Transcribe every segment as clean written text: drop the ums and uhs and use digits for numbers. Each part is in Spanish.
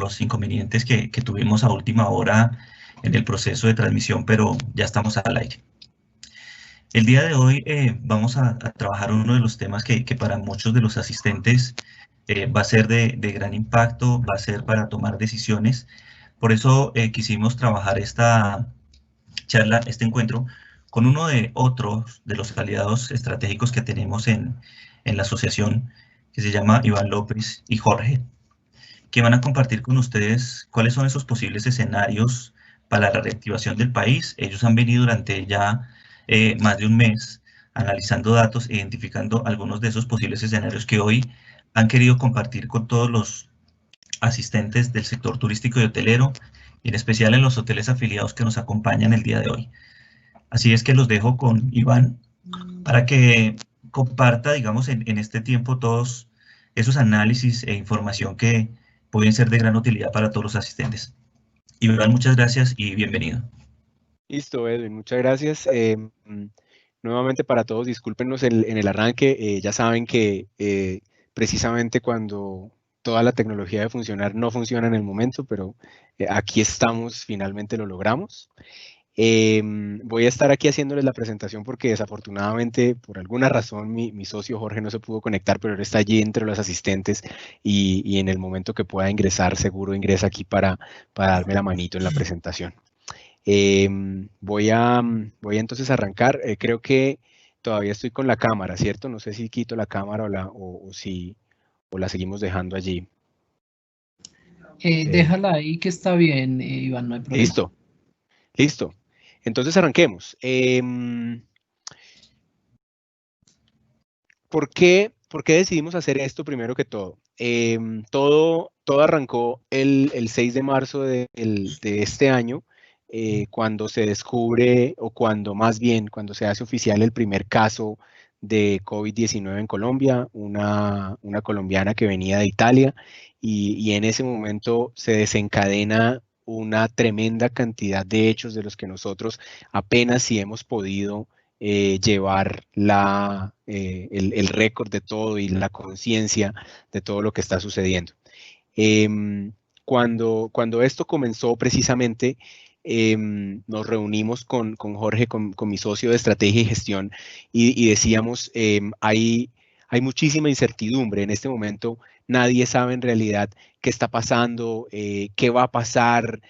los inconvenientes que tuvimos a última hora en el proceso de transmisión, pero ya estamos al aire. El día de hoy vamos a trabajar uno de los temas que para muchos de los asistentes va a ser de gran impacto, va a ser para tomar decisiones. Por eso quisimos trabajar esta charla, este encuentro, con uno de otros de los aliados estratégicos que tenemos en la asociación, que se llama Iván López y Jorge, que van a compartir con ustedes cuáles son esos posibles escenarios para la reactivación del país. Ellos han venido durante ya más de un mes analizando datos, identificando algunos de esos posibles escenarios que hoy han querido compartir con todos los asistentes del sector turístico y hotelero, y en especial en los hoteles afiliados que nos acompañan el día de hoy. Así es que los dejo con Iván para que comparta, digamos, en este tiempo todos esos análisis e información que pueden ser de gran utilidad para todos los asistentes. Iván, muchas gracias y bienvenido. Listo, Edwin, muchas gracias. Nuevamente para todos, discúlpenos en el arranque. Ya saben que precisamente cuando toda la tecnología debe funcionar, no funciona en el momento, pero aquí estamos, finalmente lo logramos. Voy a estar aquí haciéndoles la presentación porque desafortunadamente, por alguna razón, mi socio Jorge no se pudo conectar, pero él está allí entre los asistentes y en el momento que pueda ingresar, seguro ingresa aquí para darme la manito en la presentación. Voy a entonces arrancar. Creo que todavía estoy con la cámara, ¿cierto? No sé si quito la cámara o la seguimos dejando allí. Déjala ahí que está bien, Iván, no hay problema. Listo. Entonces arranquemos. ¿Por qué decidimos hacer esto primero que todo? Todo arrancó el 6 de marzo de este año, cuando se descubre, o más bien, cuando se hace oficial el primer caso de COVID-19 en Colombia, una colombiana que venía de Italia, y en ese momento se desencadena una tremenda cantidad de hechos de los que nosotros apenas si hemos podido llevar el récord de todo y la conciencia de todo lo que está sucediendo. Cuando esto comenzó precisamente, nos reunimos con Jorge, con mi socio de estrategia y gestión, y decíamos, hay muchísima incertidumbre en este momento. Nadie sabe en realidad qué está pasando, qué va a pasar.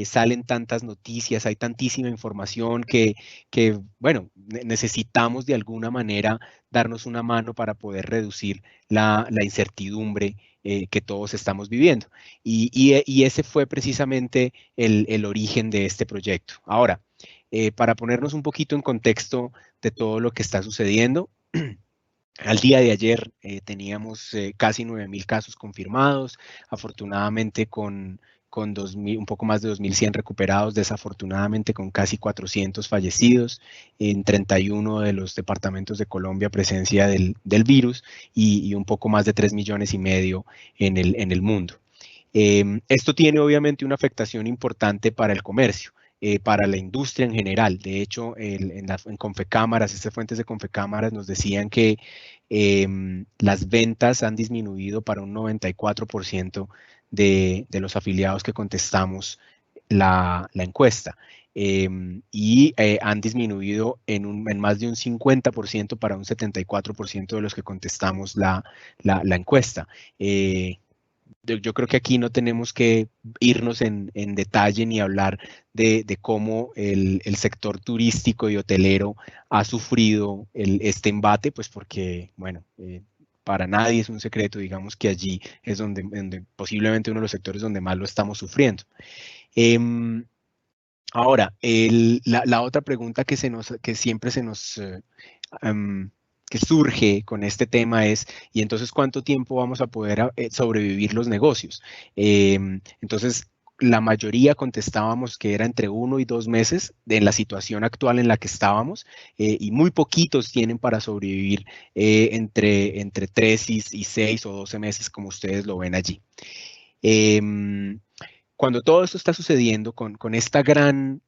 Salen tantas noticias, hay tantísima información que bueno, necesitamos de alguna manera darnos una mano para poder reducir la incertidumbre que todos estamos viviendo. Y ese fue precisamente el origen de este proyecto. Ahora, para ponernos un poquito en contexto de todo lo que está sucediendo, al día de ayer teníamos casi 9.000 casos confirmados, afortunadamente con un poco más de 2.100 recuperados, desafortunadamente con casi 400 fallecidos en 31 de los departamentos de Colombia, presencia del virus, y un poco más de 3,5 millones en el mundo. Esto tiene obviamente una afectación importante para el comercio. Para la industria en general. De hecho, en Confecámaras, estas fuentes de Confecámaras nos decían que las ventas han disminuido para un 94% de los afiliados que contestamos la encuesta. Y han disminuido en más de un 50% para un 74% de los que contestamos la encuesta. Yo creo que aquí no tenemos que irnos en detalle ni hablar de cómo el sector turístico y hotelero ha sufrido este embate, pues porque, bueno, para nadie es un secreto, digamos que allí es donde posiblemente uno de los sectores donde más lo estamos sufriendo. Ahora, la otra pregunta que siempre se nos que surge con este tema es, ¿y entonces cuánto tiempo vamos a poder sobrevivir los negocios? Entonces, la mayoría contestábamos que era entre 1 y 2 meses en la situación actual en la que estábamos, y muy poquitos tienen para sobrevivir entre 3 y 6 o 12 meses, como ustedes lo ven allí. Cuando todo esto está sucediendo con esta gran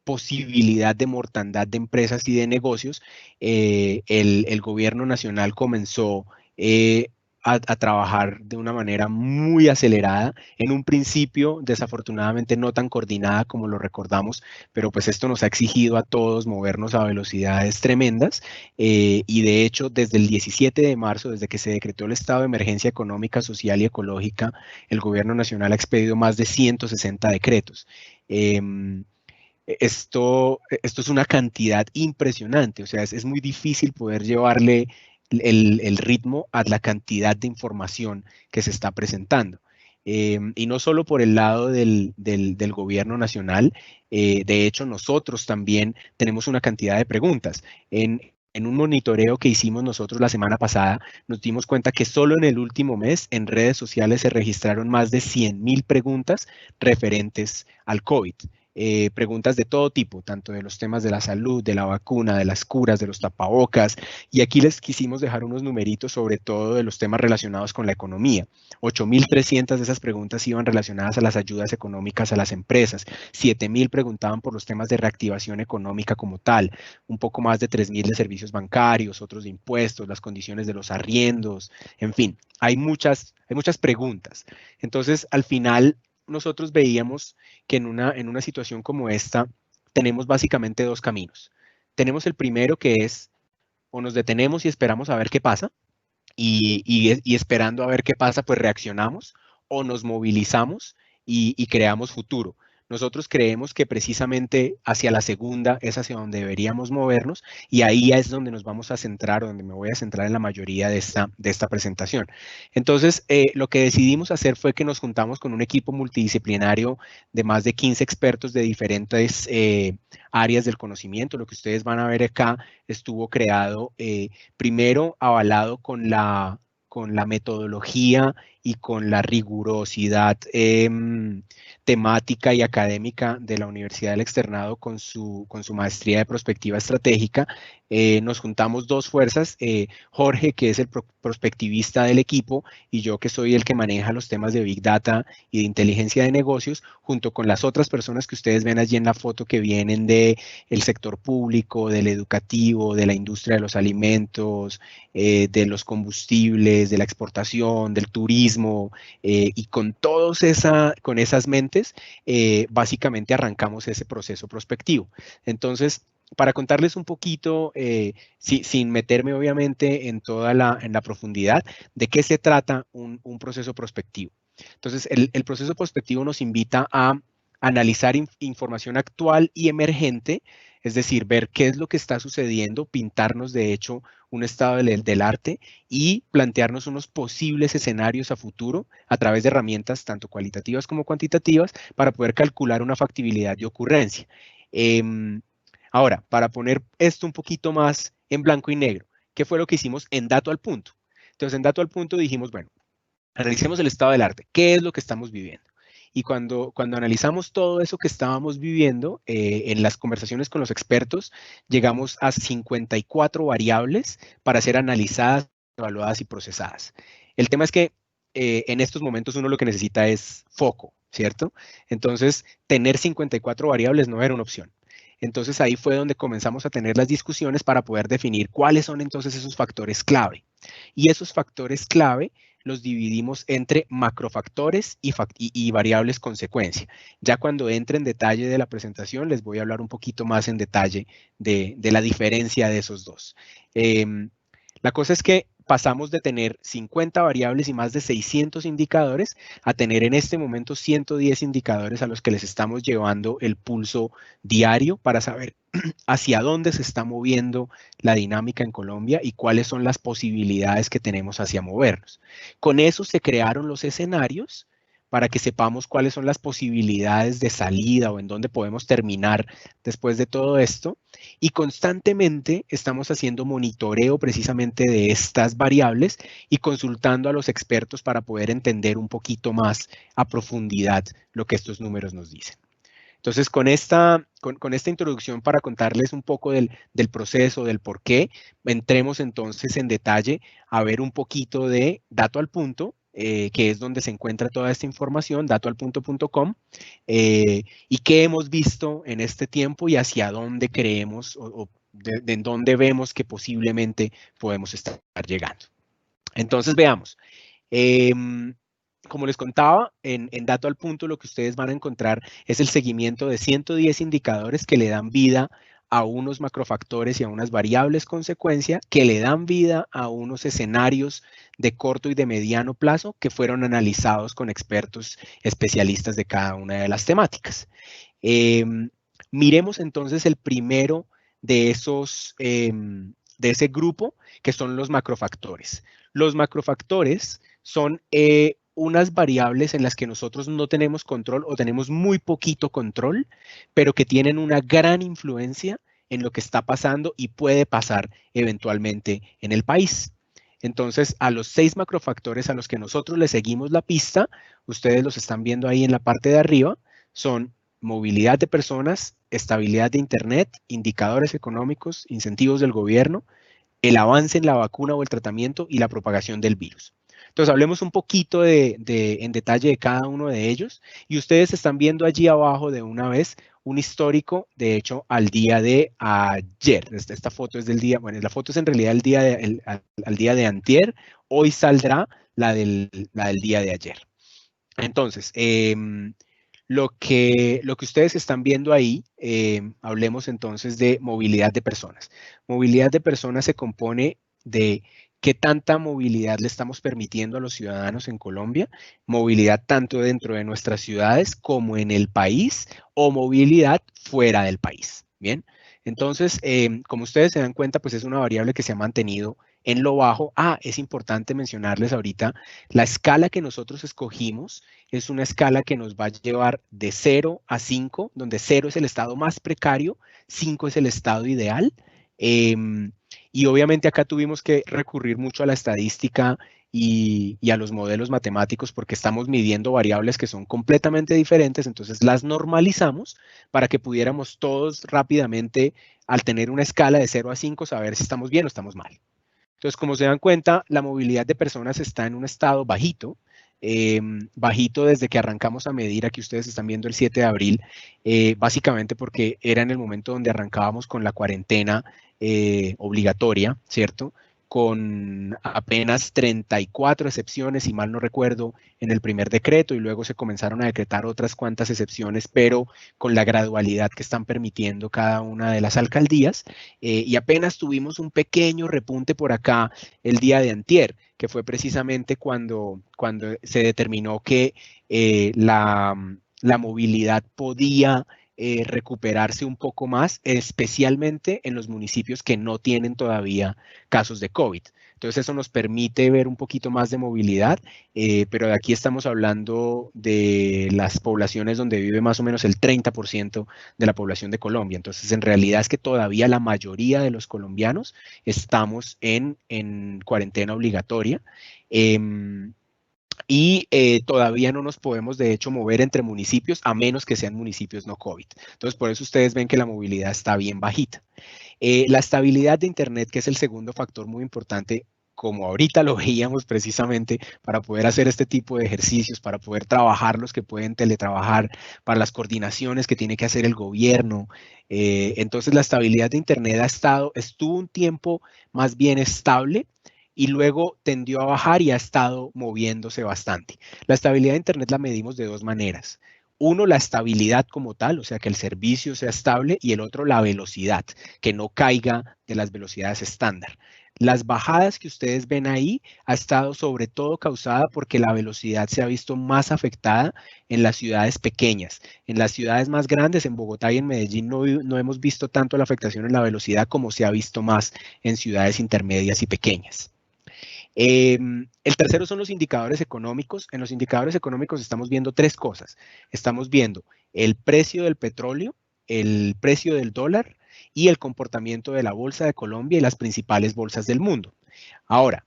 posibilidad de mortandad de empresas y de negocios, el gobierno nacional comenzó a trabajar de una manera muy acelerada. En un principio, desafortunadamente, no tan coordinada como lo recordamos, pero pues esto nos ha exigido a todos movernos a velocidades tremendas. Y de hecho, desde el 17 de marzo, desde que se decretó el estado de emergencia económica, social y ecológica, el gobierno nacional ha expedido más de 160 decretos. Esto es una cantidad impresionante, o sea, es muy difícil poder llevarle el ritmo a la cantidad de información que se está presentando. Y no solo por el lado del gobierno nacional, de hecho nosotros también tenemos una cantidad de preguntas. En un monitoreo que hicimos nosotros la semana pasada, nos dimos cuenta que solo en el último mes en redes sociales se registraron más de 100,000 preguntas referentes al COVID. Preguntas de todo tipo, tanto de los temas de la salud, de la vacuna, de las curas, de los tapabocas. Y aquí les quisimos dejar unos numeritos sobre todo de los temas relacionados con la economía. 8,300 de esas preguntas iban relacionadas a las ayudas económicas a las empresas. 7,000 preguntaban por los temas de reactivación económica como tal. Un poco más de 3,000 de servicios bancarios, otros de impuestos, las condiciones de los arriendos. En fin, hay muchas preguntas. Entonces, al final, nosotros veíamos que en una situación como esta tenemos básicamente dos caminos. Tenemos el primero, que es o nos detenemos y esperamos a ver qué pasa, y esperando a ver qué pasa, pues reaccionamos, o nos movilizamos y creamos futuro. Nosotros creemos que precisamente hacia la segunda es hacia donde deberíamos movernos, y ahí es donde nos vamos a centrar, donde me voy a centrar en la mayoría de esta presentación. Entonces, lo que decidimos hacer fue que nos juntamos con un equipo multidisciplinario de más de 15 expertos de diferentes áreas del conocimiento. Lo que ustedes van a ver acá estuvo creado primero avalado con la metodología y con la rigurosidad temática y académica de la Universidad del Externado con su maestría de prospectiva estratégica. Nos juntamos dos fuerzas, Jorge, que es el prospectivista del equipo, y yo, que soy el que maneja los temas de Big Data y de inteligencia de negocios, junto con las otras personas que ustedes ven allí en la foto, que vienen del sector público, del educativo, de la industria de los alimentos, de los combustibles, de la exportación, del turismo, y con esas mentes, básicamente arrancamos ese proceso prospectivo. Entonces, para contarles un poquito, sin meterme obviamente en toda la profundidad, de qué se trata un proceso prospectivo. Entonces, el proceso prospectivo nos invita a analizar información actual y emergente, es decir, ver qué es lo que está sucediendo, pintarnos de hecho un estado del arte y plantearnos unos posibles escenarios a futuro a través de herramientas tanto cualitativas como cuantitativas para poder calcular una factibilidad de ocurrencia. Ahora, para poner esto un poquito más en blanco y negro, ¿qué fue lo que hicimos en Dato al Punto? Entonces, en Dato al Punto dijimos, bueno, analicemos el estado del arte, ¿qué es lo que estamos viviendo? Y cuando analizamos todo eso que estábamos viviendo, en las conversaciones con los expertos, llegamos a 54 variables para ser analizadas, evaluadas y procesadas. El tema es que en estos momentos uno lo que necesita es foco, ¿cierto? Entonces, tener 54 variables no era una opción. Entonces, ahí fue donde comenzamos a tener las discusiones para poder definir cuáles son entonces esos factores clave. Y esos factores clave los dividimos entre macrofactores y variables consecuencia. Ya cuando entre en detalle de la presentación, les voy a hablar un poquito más en detalle de la diferencia de esos dos. La cosa es que pasamos de tener 50 variables y más de 600 indicadores a tener en este momento 110 indicadores a los que les estamos llevando el pulso diario para saber hacia dónde se está moviendo la dinámica en Colombia y cuáles son las posibilidades que tenemos hacia movernos. Con eso se crearon los escenarios para que sepamos cuáles son las posibilidades de salida o en dónde podemos terminar después de todo esto. Y constantemente estamos haciendo monitoreo precisamente de estas variables y consultando a los expertos para poder entender un poquito más a profundidad lo que estos números nos dicen. Entonces, con esta introducción para contarles un poco del proceso, del por qué, entremos entonces en detalle a ver un poquito de Dato al Punto, que es donde se encuentra toda esta información, datoalpunto.com, y qué hemos visto en este tiempo y hacia dónde creemos o de dónde vemos que posiblemente podemos estar llegando. Entonces, veamos. Como les contaba, en Dato al Punto lo que ustedes van a encontrar es el seguimiento de 110 indicadores que le dan vida a unos macrofactores y a unas variables consecuencia que le dan vida a unos escenarios de corto y de mediano plazo que fueron analizados con expertos especialistas de cada una de las temáticas. Miremos entonces el primero de esos, de ese grupo, que son los macrofactores. Los macrofactores son unas variables en las que nosotros no tenemos control o tenemos muy poquito control, pero que tienen una gran influencia en lo que está pasando y puede pasar eventualmente en el país. Entonces, a los 6 macrofactores a los que nosotros le seguimos la pista, ustedes los están viendo ahí en la parte de arriba, son movilidad de personas, estabilidad de Internet, indicadores económicos, incentivos del gobierno, el avance en la vacuna o el tratamiento y la propagación del virus. Entonces, hablemos un poquito en detalle de cada uno de ellos y ustedes están viendo allí abajo de una vez un histórico, de hecho, al día de ayer. Esta foto es del día, bueno, la foto es en realidad el día al día de antier, hoy saldrá la del día de ayer. Entonces, lo que ustedes están viendo ahí, hablemos entonces de movilidad de personas. Movilidad de personas se compone de qué tanta movilidad le estamos permitiendo a los ciudadanos en Colombia, movilidad tanto dentro de nuestras ciudades como en el país o movilidad fuera del país. Bien, entonces, como ustedes se dan cuenta, pues es una variable que se ha mantenido en lo bajo. Es importante mencionarles ahorita, la escala que nosotros escogimos es una escala que nos va a llevar de 0 a 5, donde 0 es el estado más precario, 5 es el estado ideal. Y obviamente acá tuvimos que recurrir mucho a la estadística y a los modelos matemáticos porque estamos midiendo variables que son completamente diferentes, entonces las normalizamos para que pudiéramos todos rápidamente, al tener una escala de 0 a 5, saber si estamos bien o estamos mal. Entonces, como se dan cuenta, la movilidad de personas está en un estado bajito, bajito desde que arrancamos a medir. Aquí ustedes están viendo el 7 de abril, básicamente porque era en el momento donde arrancábamos con la cuarentena obligatoria, ¿cierto? Con apenas 34 excepciones, si mal no recuerdo, en el primer decreto, y luego se comenzaron a decretar otras cuantas excepciones, pero con la gradualidad que están permitiendo cada una de las alcaldías, y apenas tuvimos un pequeño repunte por acá el día de antier, que fue precisamente cuando se determinó que la movilidad podía recuperarse un poco más, especialmente en los municipios que no tienen todavía casos de COVID. Entonces eso nos permite ver un poquito más de movilidad, pero de aquí estamos hablando de las poblaciones donde vive más o menos el 30% de la población de Colombia. Entonces en realidad es que todavía la mayoría de los colombianos estamos en cuarentena obligatoria. Y todavía no nos podemos, de hecho, mover entre municipios a menos que sean municipios no COVID. Entonces, por eso ustedes ven que la movilidad está bien bajita. La estabilidad de Internet, que es el segundo factor muy importante, como ahorita lo veíamos precisamente, para poder hacer este tipo de ejercicios, para poder trabajar los que pueden teletrabajar, para las coordinaciones que tiene que hacer el gobierno. Entonces, la estabilidad de Internet estuvo un tiempo más bien estable, y luego tendió a bajar y ha estado moviéndose bastante. La estabilidad de Internet la medimos de dos maneras. Uno, la estabilidad como tal, o sea, que el servicio sea estable, y el otro, la velocidad, que no caiga de las velocidades estándar. Las bajadas que ustedes ven ahí ha estado sobre todo causada porque la velocidad se ha visto más afectada en las ciudades pequeñas. En las ciudades más grandes, en Bogotá y en Medellín, no hemos visto tanto la afectación en la velocidad como se ha visto más en ciudades intermedias y pequeñas. El tercero son los indicadores económicos. En los indicadores económicos estamos viendo tres cosas. Estamos viendo el precio del petróleo, el precio del dólar y el comportamiento de la Bolsa de Colombia y las principales bolsas del mundo. Ahora,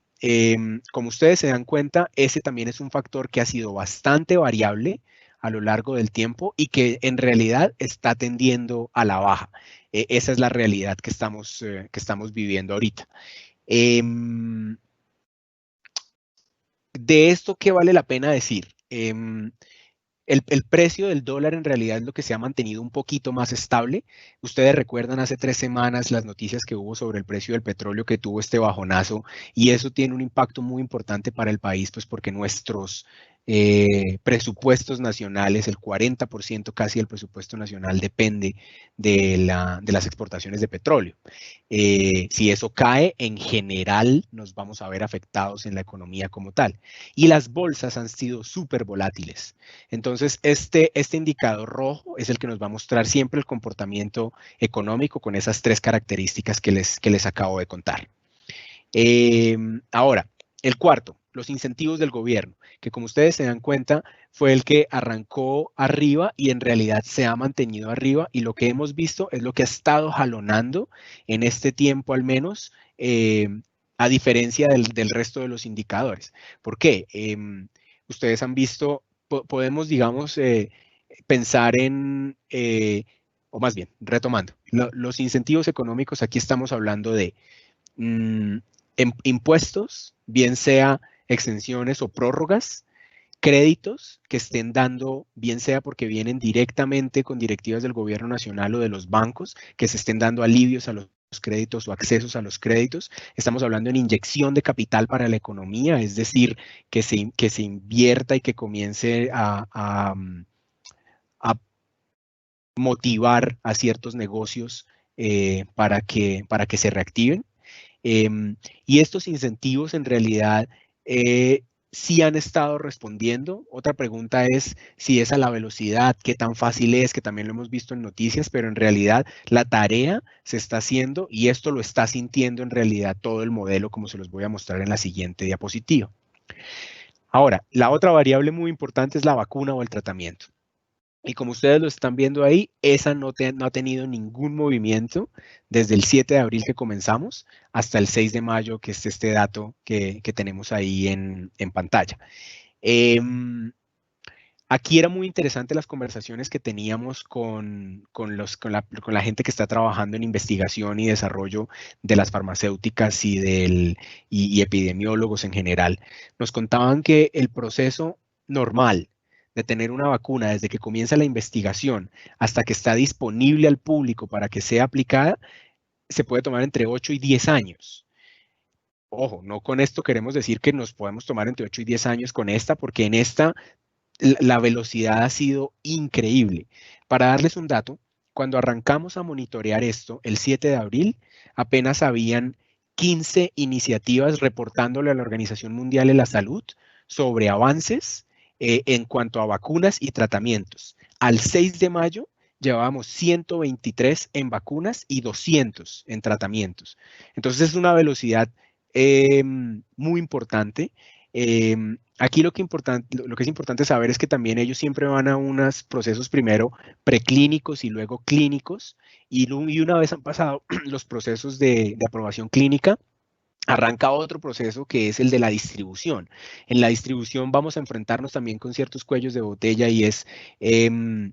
como ustedes se dan cuenta, ese también es un factor que ha sido bastante variable a lo largo del tiempo y que en realidad está tendiendo a la baja. Esa es la realidad que estamos viviendo ahorita. De esto, ¿qué vale la pena decir? el precio del dólar en realidad es lo que se ha mantenido un poquito más estable. Ustedes recuerdan hace 3 semanas las noticias que hubo sobre el precio del petróleo que tuvo este bajonazo, y eso tiene un impacto muy importante para el país, pues porque nuestros presupuestos nacionales, el 40% casi del presupuesto nacional depende de las exportaciones de petróleo. Si eso cae, en general nos vamos a ver afectados en la economía como tal. Y las bolsas han sido súper volátiles. Entonces, este indicador rojo es el que nos va a mostrar siempre el comportamiento económico con esas 3 características que les acabo de contar. Ahora, el cuarto, los incentivos del gobierno, que como ustedes se dan cuenta, fue el que arrancó arriba y en realidad se ha mantenido arriba, y lo que hemos visto es lo que ha estado jalonando en este tiempo al menos, a diferencia del resto de los indicadores. ¿Por qué? Ustedes han visto, podemos, digamos, pensar en, o más bien, retomando, los incentivos económicos, aquí estamos hablando de impuestos, bien sea exenciones o prórrogas, créditos que estén dando, bien sea porque vienen directamente con directivas del gobierno nacional o de los bancos, que se estén dando alivios a los créditos o accesos a los créditos. Estamos hablando en inyección de capital para la economía, es decir, que se invierta y que comience a motivar a ciertos negocios para que se reactiven. Y estos incentivos en realidad sí han estado respondiendo. Otra pregunta es si es a la velocidad, qué tan fácil es, que también lo hemos visto en noticias, pero en realidad la tarea se está haciendo y esto lo está sintiendo en realidad todo el modelo, como se los voy a mostrar en la siguiente diapositiva. Ahora, la otra variable muy importante es la vacuna o el tratamiento. Y como ustedes lo están viendo ahí, esa no ha tenido ningún movimiento desde el 7 de abril que comenzamos hasta el 6 de mayo, que es este dato que tenemos ahí en pantalla. Aquí era muy interesante las conversaciones que teníamos con la gente que está trabajando en investigación y desarrollo de las farmacéuticas y epidemiólogos en general. Nos contaban que el proceso normal de tener una vacuna desde que comienza la investigación hasta que está disponible al público para que sea aplicada, se puede tomar entre 8 y 10 años. Ojo, no con esto queremos decir que nos podemos tomar entre 8 y 10 años con esta, porque en esta la velocidad ha sido increíble. Para darles un dato, cuando arrancamos a monitorear esto, el 7 de abril, apenas habían 15 iniciativas reportándole a la Organización Mundial de la Salud sobre avances en cuanto a vacunas y tratamientos. Al 6 de mayo llevábamos 123 en vacunas y 200 en tratamientos. Entonces es una velocidad muy importante. Aquí lo que es importante saber es que también ellos siempre van a unos procesos primero preclínicos y luego clínicos, y una vez han pasado los procesos de aprobación clínica, arranca otro proceso que es el de la distribución. En la distribución vamos a enfrentarnos también con ciertos cuellos de botella, y es el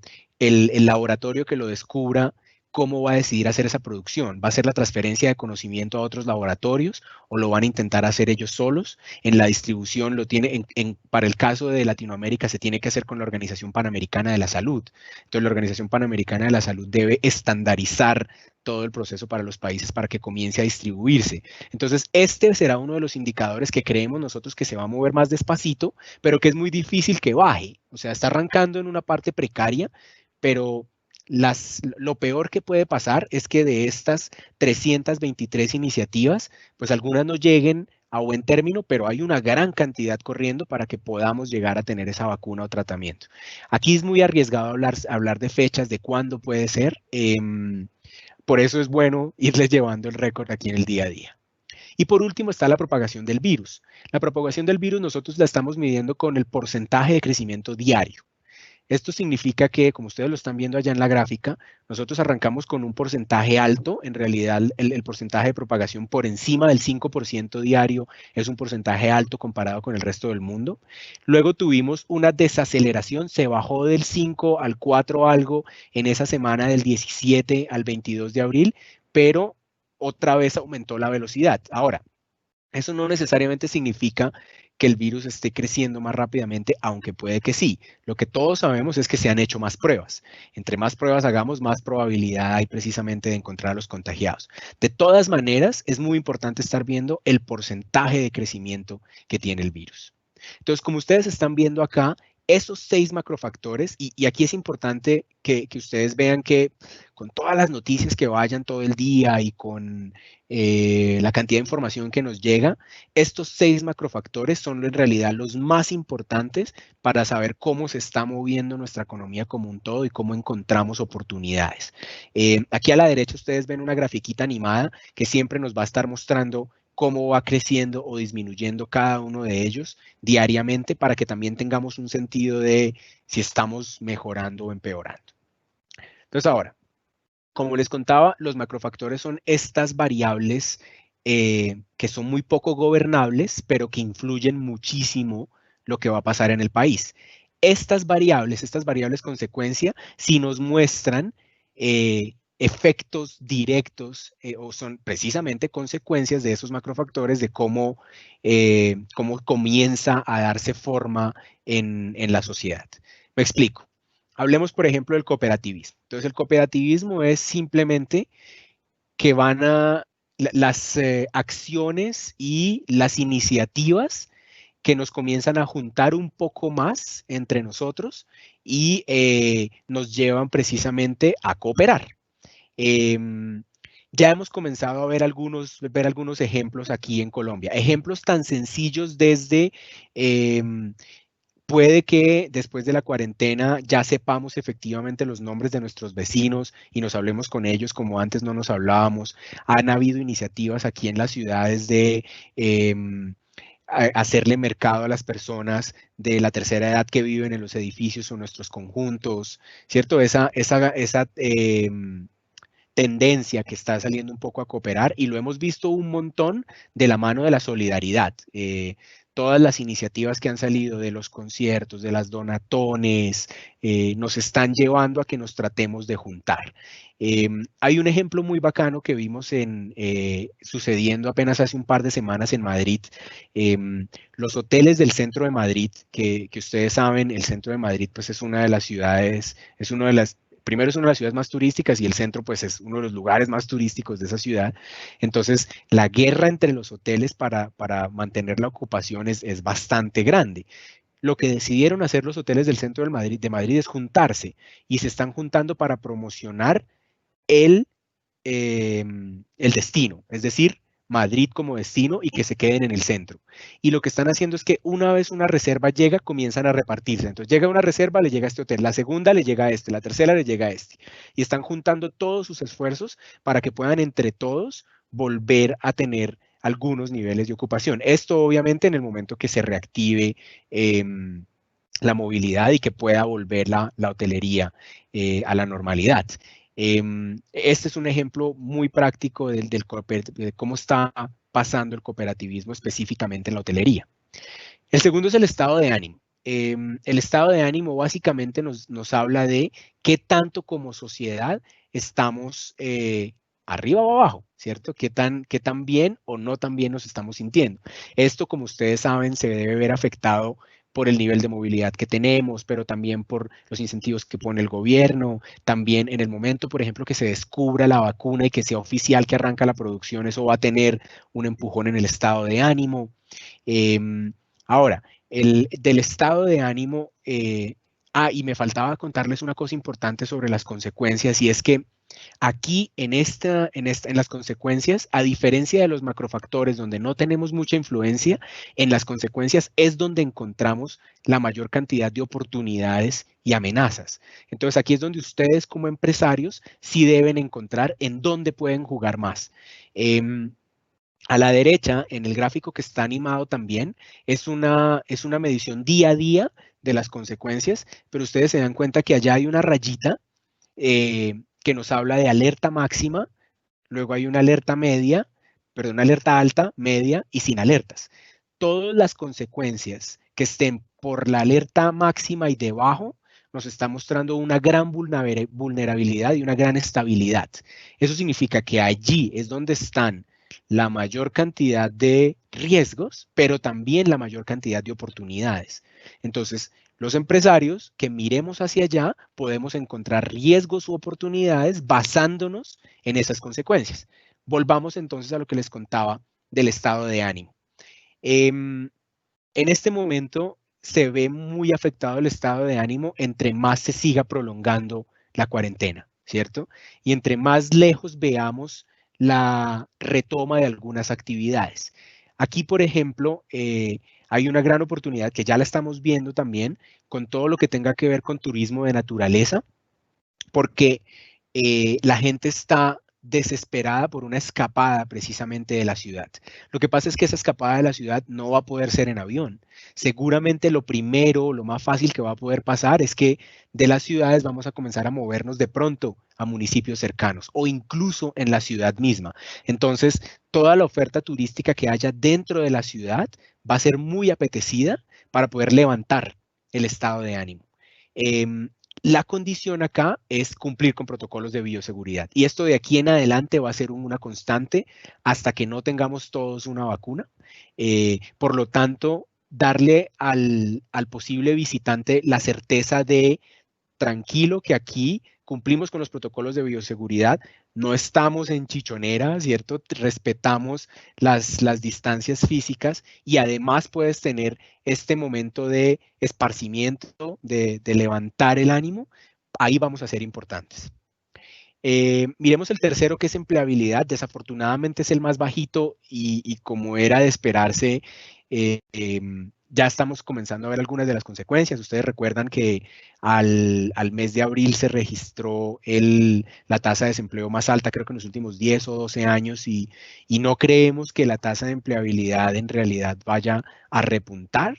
laboratorio que lo descubra cómo va a decidir hacer esa producción. ¿Va a ser la transferencia de conocimiento a otros laboratorios o lo van a intentar hacer ellos solos? En la distribución lo tiene, para el caso de Latinoamérica, se tiene que hacer con la Organización Panamericana de la Salud. Entonces la Organización Panamericana de la Salud debe estandarizar todo el proceso para los países para que comience a distribuirse. Entonces, este será uno de los indicadores que creemos nosotros que se va a mover más despacito, pero que es muy difícil que baje. O sea, está arrancando en una parte precaria, pero lo peor que puede pasar es que de estas 323 iniciativas, pues algunas no lleguen a buen término, pero hay una gran cantidad corriendo para que podamos llegar a tener esa vacuna o tratamiento. Aquí es muy arriesgado hablar de fechas, de cuándo puede ser. Por eso es bueno irles llevando el récord aquí en el día a día. Y por último está la propagación del virus. La propagación del virus nosotros la estamos midiendo con el porcentaje de crecimiento diario. Esto significa que, como ustedes lo están viendo allá en la gráfica, nosotros arrancamos con un porcentaje alto. En realidad, el porcentaje de propagación por encima del 5% diario es un porcentaje alto comparado con el resto del mundo. Luego tuvimos una desaceleración, se bajó del 5 al 4 algo en esa semana del 17 al 22 de abril, pero otra vez aumentó la velocidad. Ahora, eso no necesariamente significa que el virus esté creciendo más rápidamente, aunque puede que sí. Lo que todos sabemos es que se han hecho más pruebas. Entre más pruebas hagamos, más probabilidad hay precisamente de encontrar a los contagiados. De todas maneras, es muy importante estar viendo el porcentaje de crecimiento que tiene el virus. Entonces, como ustedes están viendo acá, esos 6 macrofactores, y aquí es importante que ustedes vean que con todas las noticias que vayan todo el día y con la cantidad de información que nos llega, estos 6 macrofactores son en realidad los más importantes para saber cómo se está moviendo nuestra economía como un todo y cómo encontramos oportunidades. Aquí a la derecha ustedes ven una grafiquita animada que siempre nos va a estar mostrando cómo va creciendo o disminuyendo cada uno de ellos diariamente para que también tengamos un sentido de si estamos mejorando o empeorando. Entonces ahora, como les contaba, los macrofactores son estas variables que son muy poco gobernables, pero que influyen muchísimo lo que va a pasar en el país. Estas variables consecuencia, sí nos muestran efectos directos o son precisamente consecuencias de esos macrofactores de cómo comienza a darse forma en la sociedad. Me explico. Hablemos, por ejemplo, del cooperativismo. Entonces, el cooperativismo es simplemente que van a las acciones y las iniciativas que nos comienzan a juntar un poco más entre nosotros y nos llevan precisamente a cooperar. Ya hemos comenzado a ver algunos ejemplos aquí en Colombia. Ejemplos tan sencillos desde puede que después de la cuarentena ya sepamos efectivamente los nombres de nuestros vecinos y nos hablemos con ellos como antes no nos hablábamos. Han habido iniciativas aquí en las ciudades de hacerle mercado a las personas de la tercera edad que viven en los edificios o nuestros conjuntos, ¿cierto? Esa tendencia que está saliendo un poco a cooperar y lo hemos visto un montón de la mano de la solidaridad. Todas las iniciativas que han salido de los conciertos, de las donatones, nos están llevando a que nos tratemos de juntar. Hay un ejemplo muy bacano que vimos sucediendo apenas hace un par de semanas en Madrid. Los hoteles del centro de Madrid, que ustedes saben, el centro de Madrid pues es una de las ciudades, primero es una de las ciudades más turísticas y el centro pues es uno de los lugares más turísticos de esa ciudad. Entonces la guerra entre los hoteles para mantener la ocupación es bastante grande. Lo que decidieron hacer los hoteles del centro de Madrid es juntarse y se están juntando para promocionar el destino, es decir, Madrid como destino y que se queden en el centro. Y lo que están haciendo es que una vez una reserva llega, comienzan a repartirse. Entonces llega una reserva, le llega a este hotel, la segunda le llega a este, la tercera le llega a este. Y están juntando todos sus esfuerzos para que puedan entre todos volver a tener algunos niveles de ocupación. Esto obviamente en el momento que se reactive la movilidad y que pueda volver la hotelería a la normalidad. Este es un ejemplo muy práctico de cómo está pasando el cooperativismo específicamente en la hotelería. El segundo es el estado de ánimo. El estado de ánimo básicamente nos habla de qué tanto como sociedad estamos arriba o abajo, ¿cierto? ¿Qué tan bien o no tan bien nos estamos sintiendo? Esto, como ustedes saben, se debe ver afectado por el nivel de movilidad que tenemos, pero también por los incentivos que pone el gobierno, también en el momento, por ejemplo, que se descubra la vacuna y que sea oficial que arranca la producción, eso va a tener un empujón en el estado de ánimo. Ahora, del estado de ánimo, y me faltaba contarles una cosa importante sobre las consecuencias, y es que aquí en las consecuencias, a diferencia de los macrofactores donde no tenemos mucha influencia, en las consecuencias es donde encontramos la mayor cantidad de oportunidades y amenazas. Entonces aquí es donde ustedes como empresarios sí deben encontrar en dónde pueden jugar más. A la derecha, en el gráfico que está animado también, es una medición día a día de las consecuencias, pero ustedes se dan cuenta que allá hay una rayita que nos habla de alerta máxima, luego hay una alerta alta, media y sin alertas. Todas las consecuencias que estén por la alerta máxima y debajo nos está mostrando una gran vulnerabilidad y una gran estabilidad. Eso significa que allí es donde están la mayor cantidad de riesgos, pero también la mayor cantidad de oportunidades. Entonces, los empresarios que miremos hacia allá podemos encontrar riesgos u oportunidades basándonos en esas consecuencias. Volvamos entonces a lo que les contaba del estado de ánimo. En este momento se ve muy afectado el estado de ánimo entre más se siga prolongando la cuarentena, ¿cierto? Y entre más lejos veamos la retoma de algunas actividades. Aquí, por ejemplo, hay una gran oportunidad que ya la estamos viendo también con todo lo que tenga que ver con turismo de naturaleza, porque la gente está desesperada por una escapada precisamente de la ciudad. Lo que pasa es que esa escapada de la ciudad no va a poder ser en avión. Seguramente lo primero, lo más fácil que va a poder pasar es que de las ciudades vamos a comenzar a movernos de pronto a municipios cercanos o incluso en la ciudad misma. Entonces, toda la oferta turística que haya dentro de la ciudad va a ser muy apetecida para poder levantar el estado de ánimo. La condición acá es cumplir con protocolos de bioseguridad. Y esto de aquí en adelante va a ser una constante hasta que no tengamos todos una vacuna. Por lo tanto, darle al posible visitante la certeza de tranquilo que aquí cumplimos con los protocolos de bioseguridad, no estamos en chichonera, ¿cierto? Respetamos las distancias físicas y además puedes tener este momento de esparcimiento, de levantar el ánimo. Ahí vamos a ser importantes. Miremos el tercero, que es empleabilidad. Desafortunadamente es el más bajito y como era de esperarse, ya estamos comenzando a ver algunas de las consecuencias. Ustedes recuerdan que al mes de abril se registró la tasa de desempleo más alta, creo que en los últimos 10 o 12 años, y no creemos que la tasa de empleabilidad en realidad vaya a repuntar,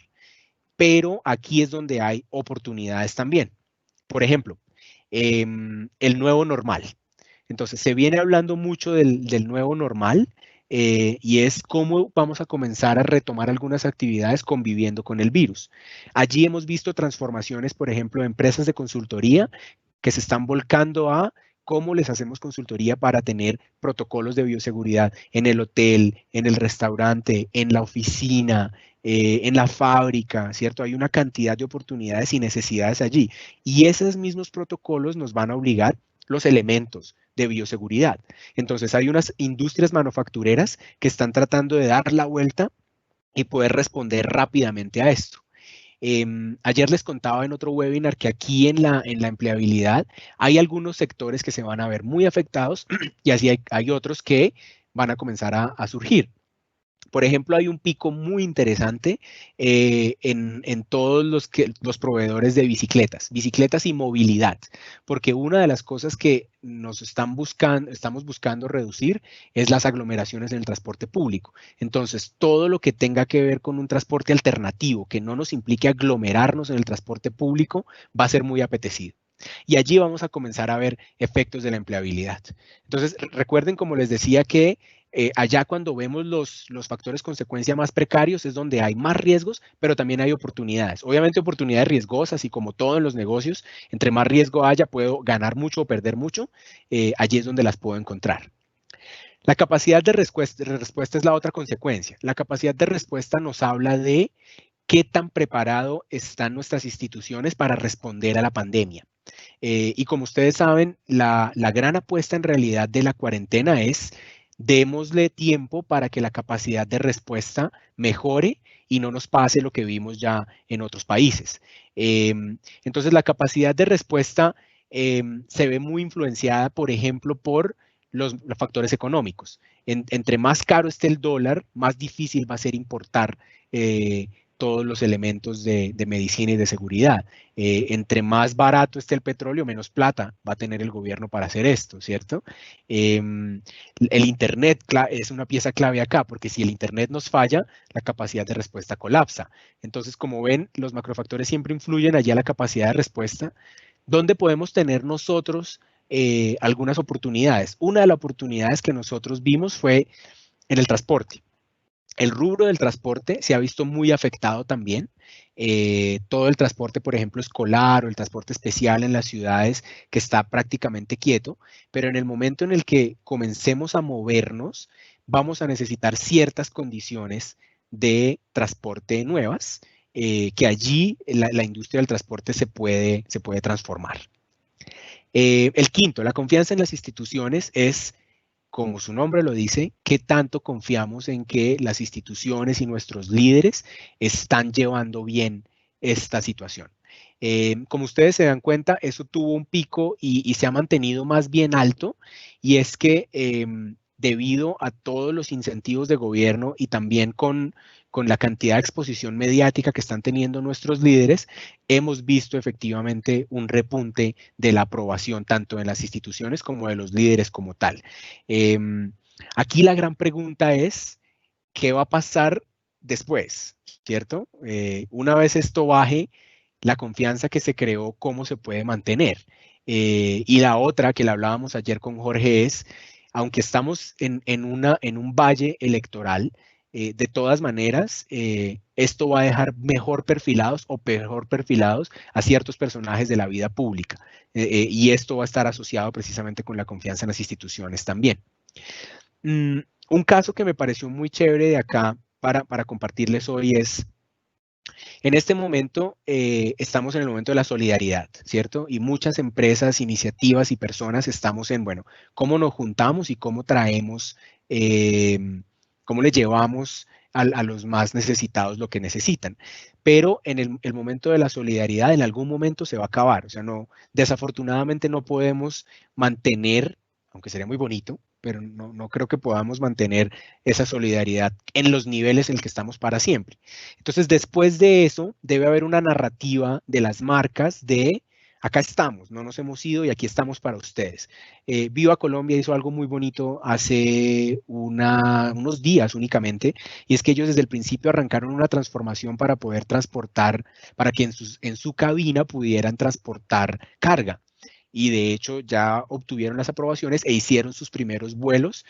pero aquí es donde hay oportunidades también. Por ejemplo, el nuevo normal. Entonces, se viene hablando mucho del nuevo normal, y es cómo vamos a comenzar a retomar algunas actividades conviviendo con el virus. Allí hemos visto transformaciones, por ejemplo, de empresas de consultoría que se están volcando a cómo les hacemos consultoría para tener protocolos de bioseguridad en el hotel, en el restaurante, en la oficina, en la fábrica, ¿cierto? Hay una cantidad de oportunidades y necesidades allí. Y esos mismos protocolos nos van a obligar los elementos de bioseguridad. Entonces hay unas industrias manufactureras que están tratando de dar la vuelta y poder responder rápidamente a esto. Ayer les contaba en otro webinar que aquí en la empleabilidad hay algunos sectores que se van a ver muy afectados y así hay otros que van a comenzar a surgir. Por ejemplo, hay un pico muy interesante en todos los proveedores de bicicletas y movilidad, porque una de las cosas que estamos buscando reducir es las aglomeraciones en el transporte público. Entonces, todo lo que tenga que ver con un transporte alternativo, que no nos implique aglomerarnos en el transporte público, va a ser muy apetecido. Y allí vamos a comenzar a ver efectos de la empleabilidad. Entonces, recuerden, como les decía, que allá cuando vemos los factores consecuencia más precarios es donde hay más riesgos, pero también hay oportunidades. Obviamente oportunidades riesgosas y como todo en los negocios, entre más riesgo haya, puedo ganar mucho o perder mucho. Allí es donde las puedo encontrar. La capacidad de respuesta es la otra consecuencia. La capacidad de respuesta nos habla de qué tan preparado están nuestras instituciones para responder a la pandemia. Y como ustedes saben, la gran apuesta en realidad de la cuarentena es démosle tiempo para que la capacidad de respuesta mejore y no nos pase lo que vimos ya en otros países. Entonces, la capacidad de respuesta se ve muy influenciada, por ejemplo, por los factores económicos. Entre más caro esté el dólar, más difícil va a ser importar todos los elementos de medicina y de seguridad. Entre más barato esté el petróleo, menos plata va a tener el gobierno para hacer esto, ¿cierto? El Internet es una pieza clave acá, porque si el Internet nos falla, la capacidad de respuesta colapsa. Entonces, como ven, los macrofactores siempre influyen allí a la capacidad de respuesta. ¿Dónde podemos tener nosotros algunas oportunidades? Una de las oportunidades que nosotros vimos fue en el transporte. El rubro del transporte se ha visto muy afectado también. Todo el transporte, por ejemplo, escolar o el transporte especial en las ciudades, que está prácticamente quieto, pero en el momento en el que comencemos a movernos, vamos a necesitar ciertas condiciones de transporte nuevas, que allí la industria del transporte se puede transformar. El quinto, la confianza en las instituciones es, como su nombre lo dice, qué tanto confiamos en que las instituciones y nuestros líderes están llevando bien esta situación. Como ustedes se dan cuenta, eso tuvo un pico y se ha mantenido más bien alto, y es que debido a todos los incentivos de gobierno y también con la cantidad de exposición mediática que están teniendo nuestros líderes, hemos visto efectivamente un repunte de la aprobación tanto en las instituciones como de los líderes como tal. Aquí la gran pregunta es, ¿qué va a pasar después? ¿Cierto? Una vez esto baje, la confianza que se creó, ¿cómo se puede mantener? Y la otra que le hablábamos ayer con Jorge es, aunque estamos en un valle electoral, de todas maneras, esto va a dejar mejor perfilados o peor perfilados a ciertos personajes de la vida pública. Y esto va a estar asociado precisamente con la confianza en las instituciones también. Un caso que me pareció muy chévere de acá para compartirles hoy es, en este momento estamos en el momento de la solidaridad, ¿cierto? Y muchas empresas, iniciativas y personas estamos en, bueno, cómo nos juntamos y cómo traemos, cómo le llevamos a los más necesitados lo que necesitan. Pero en el momento de la solidaridad, en algún momento se va a acabar. O sea, no, desafortunadamente no podemos mantener, aunque sería muy bonito, pero no creo que podamos mantener esa solidaridad en los niveles en los que estamos para siempre. Entonces, después de eso, debe haber una narrativa de las marcas de acá estamos, no nos hemos ido y aquí estamos para ustedes. Viva Colombia hizo algo muy bonito hace unos días únicamente, y es que ellos desde el principio arrancaron una transformación para poder transportar, para que en su cabina pudieran transportar carga. Y de hecho ya obtuvieron las aprobaciones e hicieron sus primeros vuelos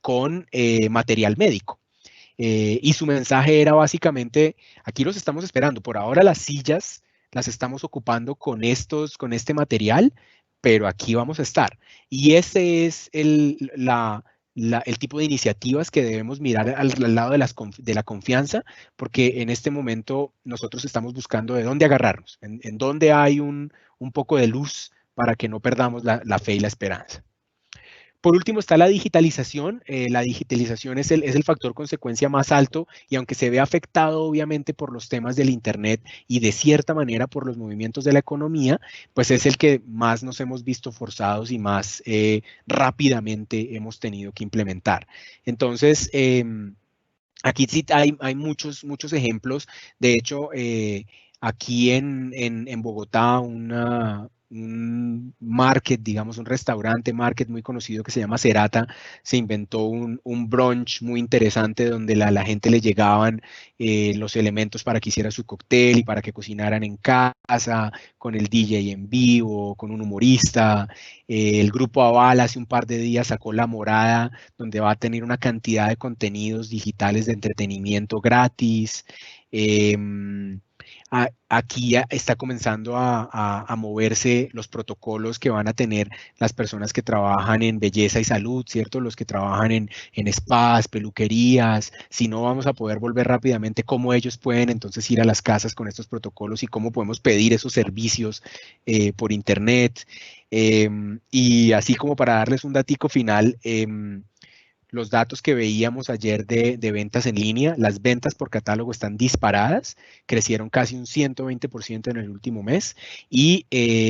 con material médico. Y su mensaje era básicamente, aquí los estamos esperando, por ahora las sillas las estamos ocupando con este material, pero aquí vamos a estar. Y ese es el tipo de iniciativas que debemos mirar al lado de la confianza, porque en este momento nosotros estamos buscando de dónde agarrarnos, en dónde hay un poco de luz para que no perdamos la fe y la esperanza. Por último está la digitalización. La digitalización es el factor consecuencia más alto, y aunque se ve afectado obviamente por los temas del Internet y de cierta manera por los movimientos de la economía, pues es el que más nos hemos visto forzados y más rápidamente hemos tenido que implementar. Entonces, aquí sí hay muchos ejemplos. De hecho, aquí en Bogotá, un market, digamos, un restaurante market muy conocido que se llama Cerata, se inventó un brunch muy interesante donde la gente le llegaban los elementos para que hiciera su cóctel y para que cocinaran en casa, con el DJ en vivo, con un humorista. El grupo Aval hace un par de días sacó La Morada, donde va a tener una cantidad de contenidos digitales de entretenimiento gratis. Aquí ya está comenzando a moverse los protocolos que van a tener las personas que trabajan en belleza y salud, ¿cierto? Los que trabajan en spas, peluquerías. Si no, vamos a poder volver rápidamente cómo ellos pueden entonces ir a las casas con estos protocolos y cómo podemos pedir esos servicios por internet. Y así como para darles un datico final, los datos que veíamos ayer de ventas en línea, las ventas por catálogo están disparadas, crecieron casi un 120% en el último mes, y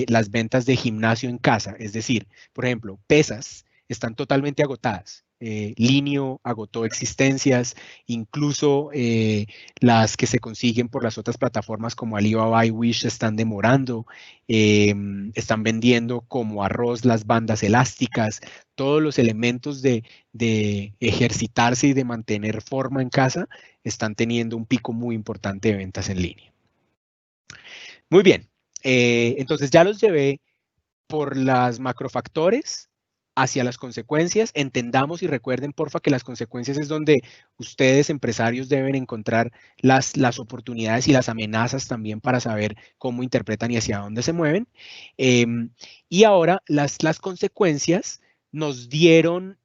las ventas de gimnasio en casa, es decir, por ejemplo, pesas, están totalmente agotadas. Linio agotó existencias, incluso las que se consiguen por las otras plataformas como Alibaba y Wish están demorando. Están vendiendo como arroz las bandas elásticas, todos los elementos de ejercitarse y de mantener forma en casa están teniendo un pico muy importante de ventas en línea. Muy bien, entonces ya los llevé por las macrofactores hacia las consecuencias. Entendamos y recuerden, porfa, que las consecuencias es donde ustedes, empresarios, deben encontrar las oportunidades y las amenazas también para saber cómo interpretan y hacia dónde se mueven. Y ahora las consecuencias nos dieron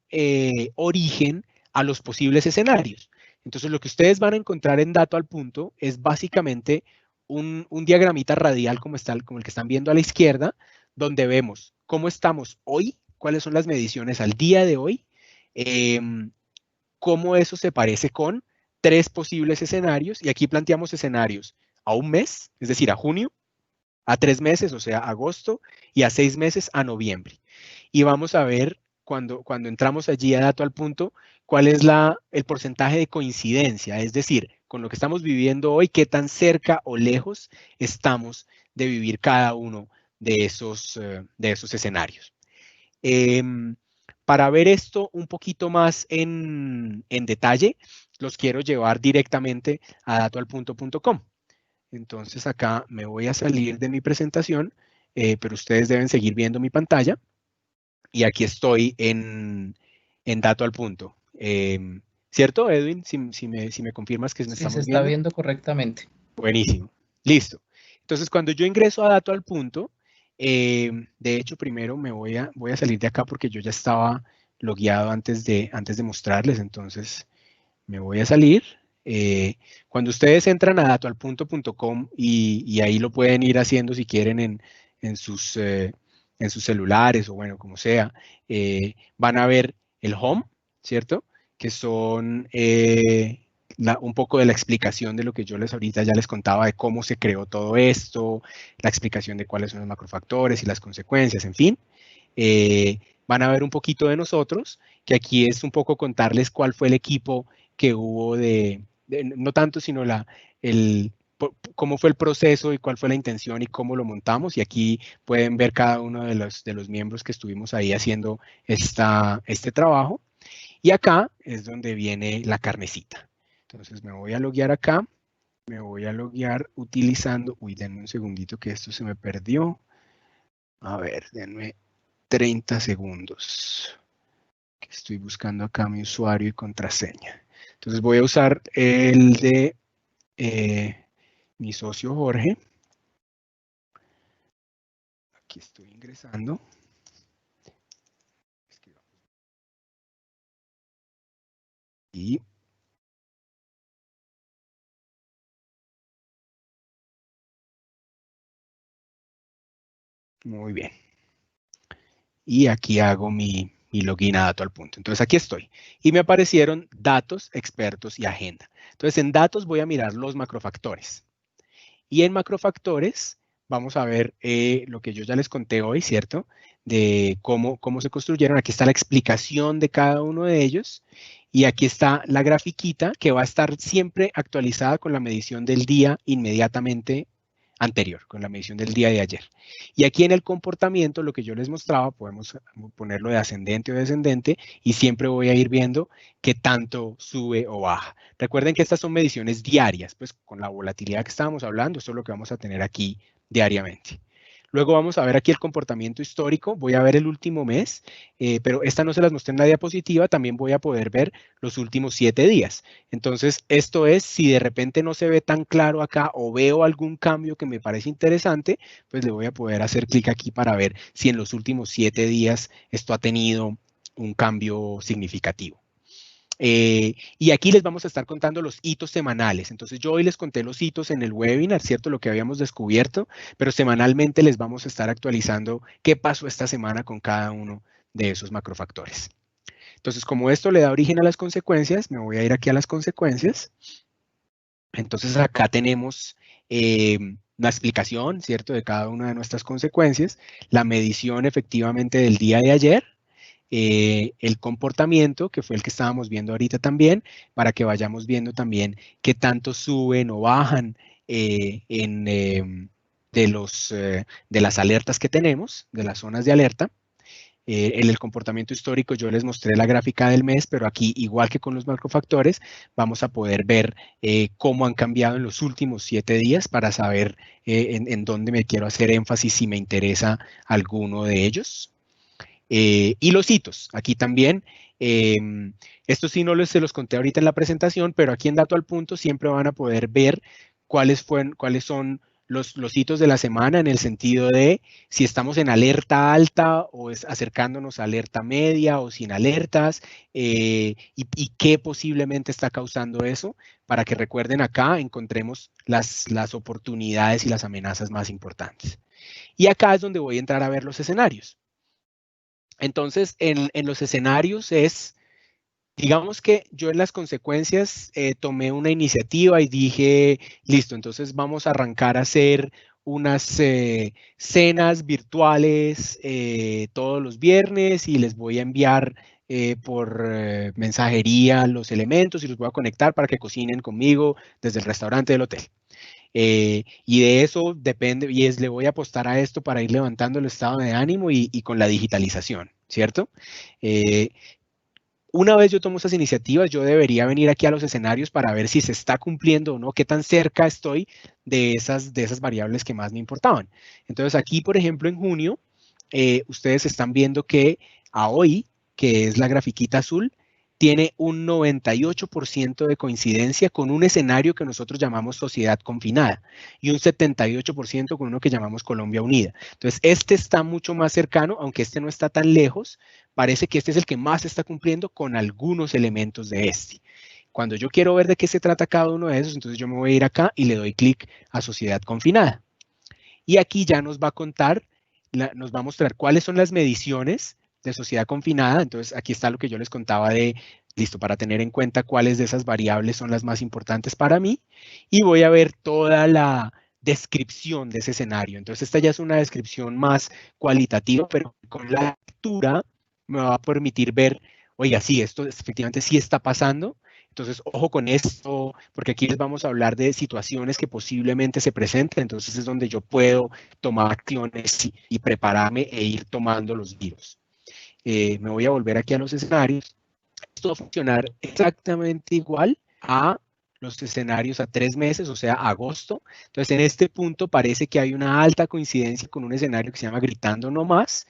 origen a los posibles escenarios. Entonces, lo que ustedes van a encontrar en Dato al Punto es básicamente un diagramita radial como el que están viendo a la izquierda, donde vemos cómo estamos hoy, cuáles son las mediciones al día de hoy, cómo eso se parece con 3 posibles escenarios, y aquí planteamos escenarios a un mes, es decir, a junio, a 3 meses, o sea, agosto, y a 6 meses, a noviembre. Y vamos a ver, cuando entramos allí a Dato al Punto, cuál es el porcentaje de coincidencia, es decir, con lo que estamos viviendo hoy, qué tan cerca o lejos estamos de vivir cada uno de esos escenarios. Para ver esto un poquito más en detalle, los quiero llevar directamente a datoalpunto.com. Entonces acá me voy a salir de mi presentación, pero ustedes deben seguir viendo mi pantalla. Y aquí estoy en Dato al Punto. ¿Cierto, Edwin? Si me confirmas que me estamos viendo. Sí, se está viendo correctamente. Buenísimo. Listo. Entonces, cuando yo ingreso a Dato al Punto, de hecho, primero me voy a salir de acá porque yo ya estaba logueado antes de mostrarles. Entonces, me voy a salir. Cuando ustedes entran a datoalpunto.com y ahí lo pueden ir haciendo si quieren en sus celulares o bueno, como sea, van a ver el home, ¿cierto? Que son un poco de la explicación de lo que yo ahorita ya les contaba de cómo se creó todo esto, la explicación de cuáles son los macrofactores y las consecuencias, en fin. Van a ver un poquito de nosotros, que aquí es un poco contarles cuál fue el equipo que hubo no tanto, sino cómo fue el proceso y cuál fue la intención y cómo lo montamos. Y aquí pueden ver cada uno de los miembros que estuvimos ahí haciendo este trabajo. Y acá es donde viene la carnecita. Entonces me voy a loguear acá. Me voy a loguear utilizando... Uy, denme un segundito que esto se me perdió. A ver, denme 30 segundos. Estoy buscando acá mi usuario y contraseña. Entonces voy a usar el de mi socio Jorge. Aquí estoy ingresando. Y muy bien. Y aquí hago mi login a Dato al Punto. Entonces aquí estoy. Y me aparecieron datos, expertos y agenda. Entonces en datos voy a mirar los macrofactores. Y en macrofactores vamos a ver lo que yo ya les conté hoy, ¿cierto? De cómo se construyeron. Aquí está la explicación de cada uno de ellos. Y aquí está la grafiquita que va a estar siempre actualizada con la medición del día inmediatamente anterior, con la medición del día de ayer. Y aquí en el comportamiento, lo que yo les mostraba, podemos ponerlo de ascendente o descendente y siempre voy a ir viendo qué tanto sube o baja. Recuerden que estas son mediciones diarias, pues con la volatilidad que estábamos hablando, esto es lo que vamos a tener aquí diariamente. Luego vamos a ver aquí el comportamiento histórico, voy a ver el último mes, pero esta no se las mostré en la diapositiva, también voy a poder ver los últimos 7 días. Entonces, esto es, si de repente no se ve tan claro acá o veo algún cambio que me parece interesante, pues le voy a poder hacer clic aquí para ver si en los últimos 7 días esto ha tenido un cambio significativo. Y aquí les vamos a estar contando los hitos semanales. Entonces yo hoy les conté los hitos en el webinar, ¿cierto? Lo que habíamos descubierto, pero semanalmente les vamos a estar actualizando qué pasó esta semana con cada uno de esos macrofactores. Entonces, como esto le da origen a las consecuencias, me voy a ir aquí a las consecuencias. Entonces acá tenemos una explicación, ¿cierto? De cada una de nuestras consecuencias, la medición efectivamente del día de ayer, el comportamiento, que fue el que estábamos viendo ahorita también, para que vayamos viendo también qué tanto suben o bajan de las alertas que tenemos, de las zonas de alerta. En el comportamiento histórico yo les mostré la gráfica del mes, pero aquí, igual que con los macrofactores, vamos a poder ver cómo han cambiado en los últimos 7 días para saber en dónde me quiero hacer énfasis si me interesa alguno de ellos. Y los hitos, aquí también, esto sí no se los conté ahorita en la presentación, pero aquí en Dato al Punto siempre van a poder ver cuáles son los hitos de la semana en el sentido de si estamos en alerta alta o acercándonos a alerta media o sin alertas, y qué posiblemente está causando eso, para que recuerden acá encontremos las oportunidades y las amenazas más importantes. Y acá es donde voy a entrar a ver los escenarios. Entonces, en los escenarios digamos que yo en las consecuencias tomé una iniciativa y dije, listo, entonces vamos a arrancar a hacer unas cenas virtuales todos los viernes y les voy a enviar por mensajería los elementos y los voy a conectar para que cocinen conmigo desde el restaurante del hotel. Y de eso depende, le voy a apostar a esto para ir levantando el estado de ánimo y con la digitalización, ¿cierto? Una vez yo tomo esas iniciativas, yo debería venir aquí a los escenarios para ver si se está cumpliendo o no, qué tan cerca estoy de esas variables que más me importaban. Entonces aquí, por ejemplo, en junio, ustedes están viendo que a hoy, que es la grafiquita azul, tiene un 98% de coincidencia con un escenario que nosotros llamamos sociedad confinada y un 78% con uno que llamamos Colombia unida. Entonces, este está mucho más cercano, aunque este no está tan lejos. Parece que este es el que más está cumpliendo con algunos elementos de este. Cuando yo quiero ver de qué se trata cada uno de esos, entonces yo me voy a ir acá y le doy clic a sociedad confinada. Y aquí ya nos va a contar, nos va a mostrar cuáles son las mediciones de sociedad confinada. Entonces, aquí está lo que yo les contaba de, listo, para tener en cuenta cuáles de esas variables son las más importantes para mí. Y voy a ver toda la descripción de ese escenario. Entonces, esta ya es una descripción más cualitativa, pero con la lectura me va a permitir ver, oiga, sí, esto efectivamente sí está pasando. Entonces, ojo con esto, porque aquí les vamos a hablar de situaciones que posiblemente se presenten. Entonces, es donde yo puedo tomar acciones y prepararme e ir tomando los giros. Me voy a volver aquí a los escenarios. Esto va a funcionar exactamente igual a los escenarios a 3 meses, o sea, agosto. Entonces, en este punto parece que hay una alta coincidencia con un escenario que se llama Gritando No Más,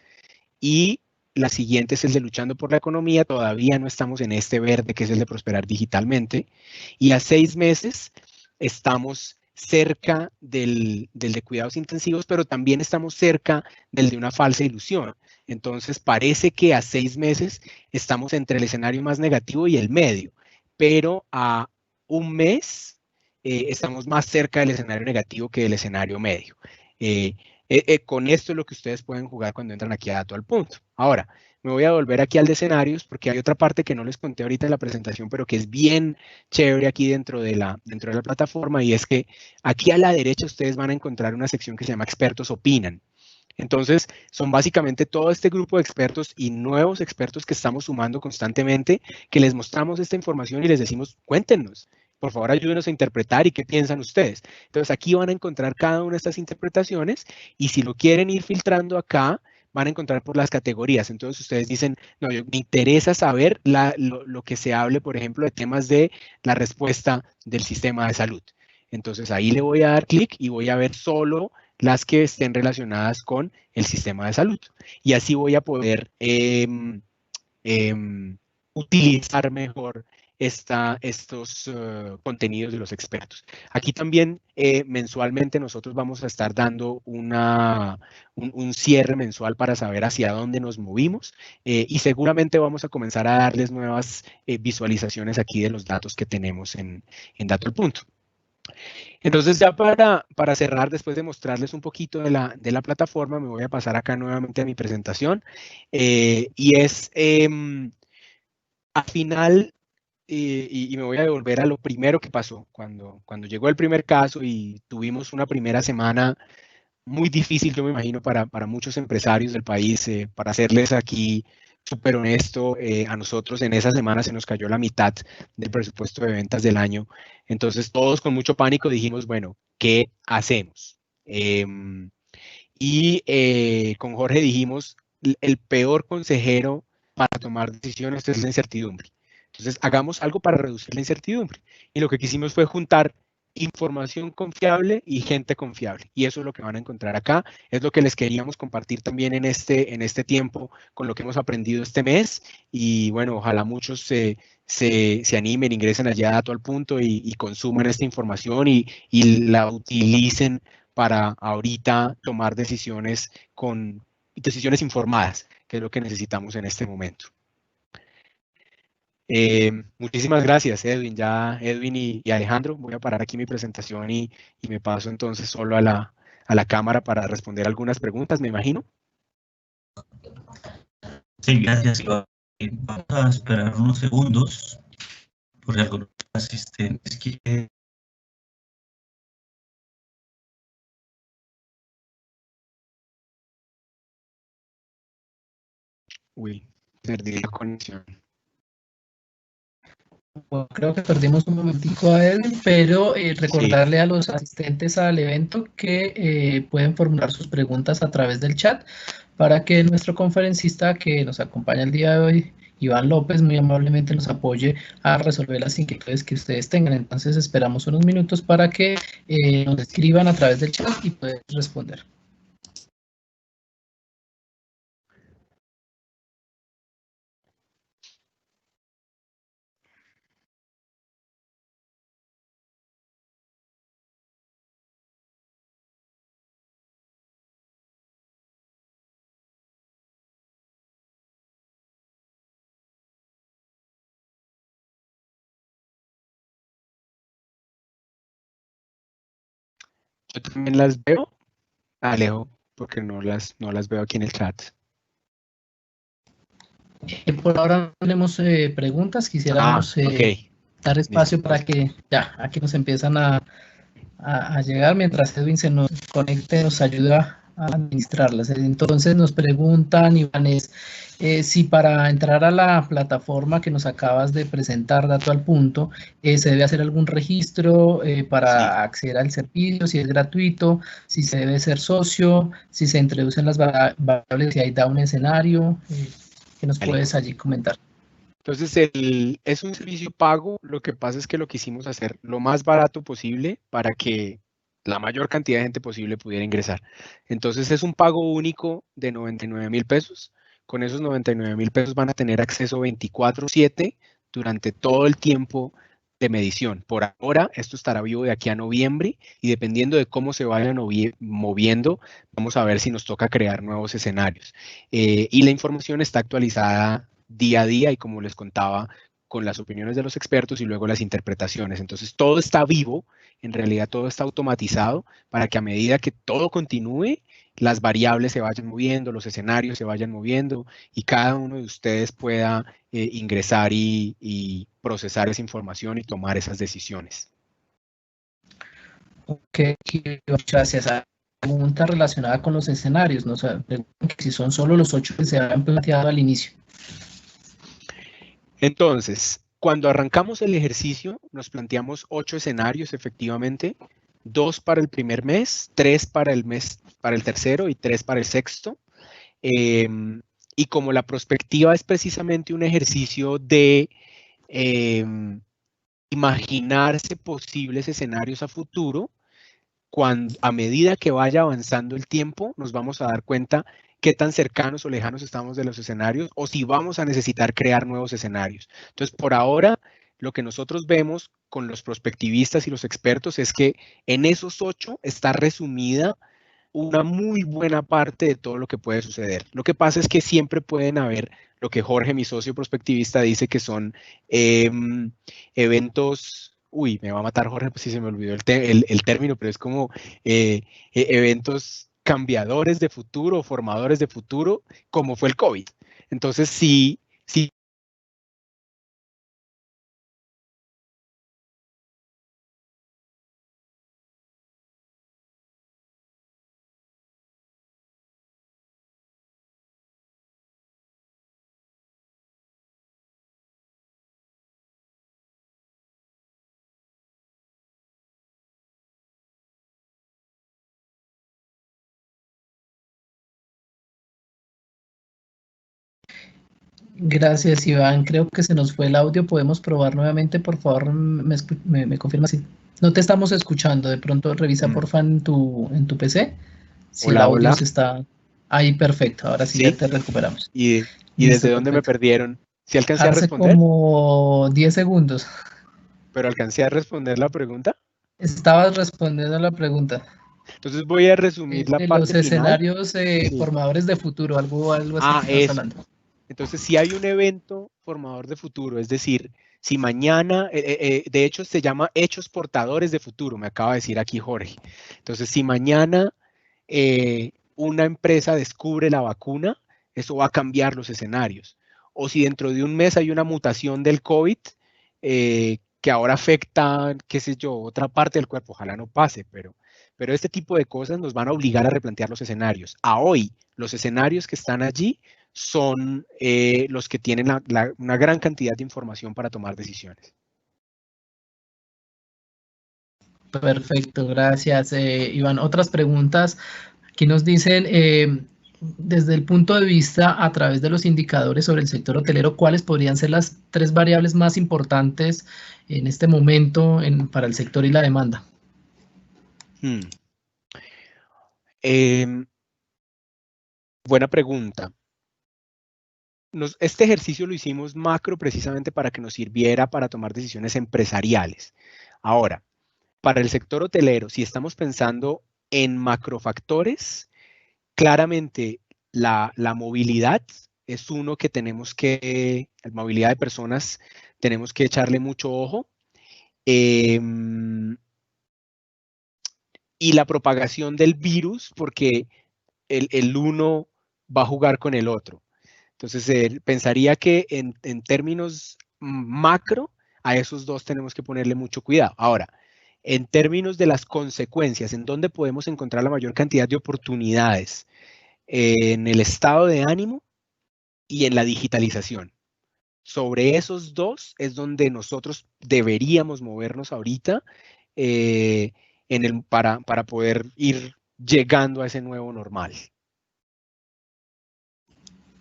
y la siguiente es el de Luchando por la Economía. Todavía no estamos en este verde, que es el de Prosperar Digitalmente. Y a 6 meses estamos cerca del de Cuidados Intensivos, pero también estamos cerca del de Una Falsa Ilusión. Entonces, parece que a 6 meses estamos entre el escenario más negativo y el medio, pero a un mes estamos más cerca del escenario negativo que del escenario medio. Con esto es lo que ustedes pueden jugar cuando entran aquí a Dato al Punto. Ahora, me voy a volver aquí al de escenarios porque hay otra parte que no les conté ahorita en la presentación, pero que es bien chévere aquí dentro de la plataforma, y es que aquí a la derecha ustedes van a encontrar una sección que se llama Expertos Opinan. Entonces, son básicamente todo este grupo de expertos y nuevos expertos que estamos sumando constantemente, que les mostramos esta información y les decimos, cuéntenos, por favor, ayúdenos a interpretar y qué piensan ustedes. Entonces, aquí van a encontrar cada una de estas interpretaciones, y si lo quieren ir filtrando acá, van a encontrar por las categorías. Entonces, ustedes dicen, no, me interesa saber lo que se hable, por ejemplo, de temas de la respuesta del sistema de salud. Entonces, ahí le voy a dar clic y voy a ver solo las que estén relacionadas con el sistema de salud. Y así voy a poder utilizar mejor estos contenidos de los expertos. Aquí también mensualmente nosotros vamos a estar dando un cierre mensual para saber hacia dónde nos movimos, y seguramente vamos a comenzar a darles nuevas visualizaciones aquí de los datos que tenemos en Dato al Punto. Entonces, ya para cerrar, después de mostrarles un poquito de la plataforma, me voy a pasar acá nuevamente a mi presentación, y es al final, y me voy a devolver a lo primero que pasó, cuando llegó el primer caso y tuvimos una primera semana muy difícil, yo me imagino, para muchos empresarios del país. Para serles aquí súper honesto, a nosotros en esa semana se nos cayó la mitad del presupuesto de ventas del año. Entonces, todos con mucho pánico dijimos, bueno, ¿qué hacemos? Con Jorge dijimos, el peor consejero para tomar decisiones es la incertidumbre. Entonces, hagamos algo para reducir la incertidumbre. Y lo que quisimos fue juntar información confiable y gente confiable. Y eso es lo que van a encontrar acá. Es lo que les queríamos compartir también en este tiempo con lo que hemos aprendido este mes. Y bueno, ojalá muchos se animen, ingresen allá a Dato al Punto y consuman esta información y la utilicen para ahorita tomar decisiones informadas, que es lo que necesitamos en este momento. Muchísimas gracias, Edwin. Ya Edwin y Alejandro, voy a parar aquí mi presentación y me paso entonces solo a la cámara para responder algunas preguntas, me imagino. Sí, gracias, Iván. Vamos a esperar unos segundos porque algunos asistentes quieren. Uy, perdí la conexión. Bueno, creo que perdimos un momentico a él, pero recordarle a los asistentes al evento que pueden formular sus preguntas a través del chat para que nuestro conferencista que nos acompaña el día de hoy, Iván López, muy amablemente nos apoye a resolver las inquietudes que ustedes tengan. Entonces esperamos unos minutos para que nos escriban a través del chat y pueden responder. Yo también las veo, Alejo, porque no las veo aquí en el chat. Por ahora no tenemos preguntas, quisiéramos dar espacio para que ya, aquí nos empiezan a llegar mientras Edwin se nos conecte, nos ayuda a administrarlas. Entonces nos preguntan, Iván, si para entrar a la plataforma que nos acabas de presentar, Dato al Punto, se debe hacer algún registro para acceder al servicio, si es gratuito, si se debe ser socio, si se introducen las variables, si ahí da un escenario, ¿qué nos puedes allí comentar? Entonces, es un servicio pago, lo que pasa es que lo quisimos hacer lo más barato posible para que la mayor cantidad de gente posible pudiera ingresar. Entonces, es un pago único de 99,000 pesos. Con esos 99,000 pesos van a tener acceso 24/7 durante todo el tiempo de medición. Por ahora, esto estará vivo de aquí a noviembre y dependiendo de cómo se vayan moviendo, vamos a ver si nos toca crear nuevos escenarios. Y la información está actualizada día a día y como les contaba, con las opiniones de los expertos y luego las interpretaciones. Entonces, todo está vivo, en realidad todo está automatizado para que a medida que todo continúe, las variables se vayan moviendo, los escenarios se vayan moviendo y cada uno de ustedes pueda ingresar y procesar esa información y tomar esas decisiones. Ok, gracias. Pregunta relacionada con los escenarios, ¿no? O sea, si son solo los 8 que se habían planteado al inicio. Entonces, cuando arrancamos el ejercicio, nos planteamos 8 escenarios, efectivamente, 2 para el primer mes, 3 para el tercero y 3 para el sexto. Y como la prospectiva es precisamente un ejercicio de imaginarse posibles escenarios a futuro, a medida que vaya avanzando el tiempo, nos vamos a dar cuenta qué tan cercanos o lejanos estamos de los escenarios o si vamos a necesitar crear nuevos escenarios. Entonces, por ahora, lo que nosotros vemos con los prospectivistas y los expertos es que en esos 8 está resumida una muy buena parte de todo lo que puede suceder. Lo que pasa es que siempre pueden haber lo que Jorge, mi socio prospectivista, dice que son eventos. Uy, me va a matar Jorge, pues sí se me olvidó el término, pero es como eventos cambiadores de futuro, formadores de futuro, como fue el COVID. Entonces, sí. Gracias, Iván. Creo que se nos fue el audio. ¿Podemos probar nuevamente? Por favor, me confirma si no te estamos escuchando. De pronto revisa, porfa, en tu PC. Si el audio se está... Ahí, perfecto. Ahora sí, ya te recuperamos. ¿Y desde dónde me perdieron? ¿Sí alcancé a responder? Hace como 10 segundos. ¿Pero alcancé a responder la pregunta? Estabas respondiendo la pregunta. Entonces voy a resumir la parte los final. escenarios Sí. formadores de futuro, algo así que estás hablando. Entonces, si hay un evento formador de futuro, es decir, si mañana, de hecho se llama hechos portadores de futuro, me acaba de decir aquí Jorge. Entonces, si mañana una empresa descubre la vacuna, eso va a cambiar los escenarios. O si dentro de un mes hay una mutación del COVID que ahora afecta, qué sé yo, otra parte del cuerpo, ojalá no pase, pero este tipo de cosas nos van a obligar a replantear los escenarios. A hoy, los escenarios que están allí son los que tienen una gran cantidad de información para tomar decisiones. Perfecto, gracias, Iván. Otras preguntas. Aquí nos dicen, desde el punto de vista, a través de los indicadores sobre el sector hotelero, ¿cuáles podrían ser las 3 variables más importantes en este momento para el sector y la demanda? Buena pregunta. Este ejercicio lo hicimos macro precisamente para que nos sirviera para tomar decisiones empresariales. Ahora, para el sector hotelero, si estamos pensando en macrofactores, claramente la movilidad es uno que tenemos que, la movilidad de personas, tenemos que echarle mucho ojo. Y la propagación del virus, porque el uno va a jugar con el otro. Entonces, pensaría que en términos macro, a esos dos tenemos que ponerle mucho cuidado. Ahora, en términos de las consecuencias, ¿en dónde podemos encontrar la mayor cantidad de oportunidades? En el estado de ánimo y en la digitalización. Sobre esos dos es donde nosotros deberíamos movernos ahorita para poder ir llegando a ese nuevo normal.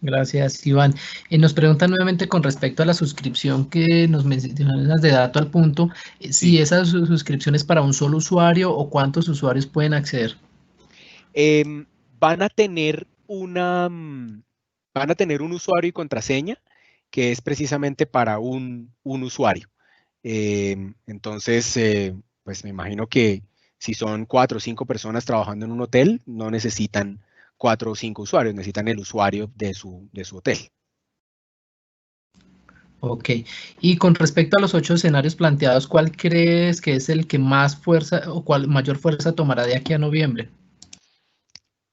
Gracias, Iván. Nos preguntan nuevamente con respecto a la suscripción que nos mencionas de Dato al Punto, si esa suscripción es para un solo usuario o cuántos usuarios pueden acceder. Van a tener un usuario y contraseña que es precisamente para un usuario. Entonces, pues me imagino que si son 4 o 5 personas trabajando en un hotel, no necesitan 4 o 5 usuarios, necesitan el usuario de su hotel. Ok, y con respecto a los 8 escenarios planteados, ¿cuál crees que es el que más fuerza o cuál mayor fuerza tomará de aquí a noviembre?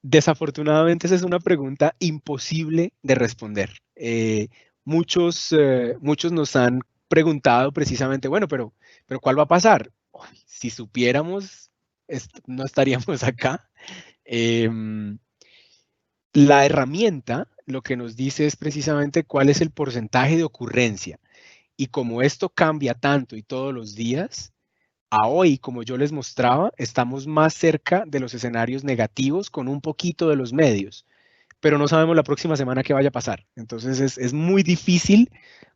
Desafortunadamente esa es una pregunta imposible de responder. Muchos nos han preguntado precisamente, bueno, pero ¿cuál va a pasar? Si supiéramos, no estaríamos acá. La herramienta lo que nos dice es precisamente cuál es el porcentaje de ocurrencia. Y como esto cambia tanto y todos los días, a hoy, como yo les mostraba, estamos más cerca de los escenarios negativos con un poquito de los medios, pero no sabemos la próxima semana qué vaya a pasar. Entonces es muy difícil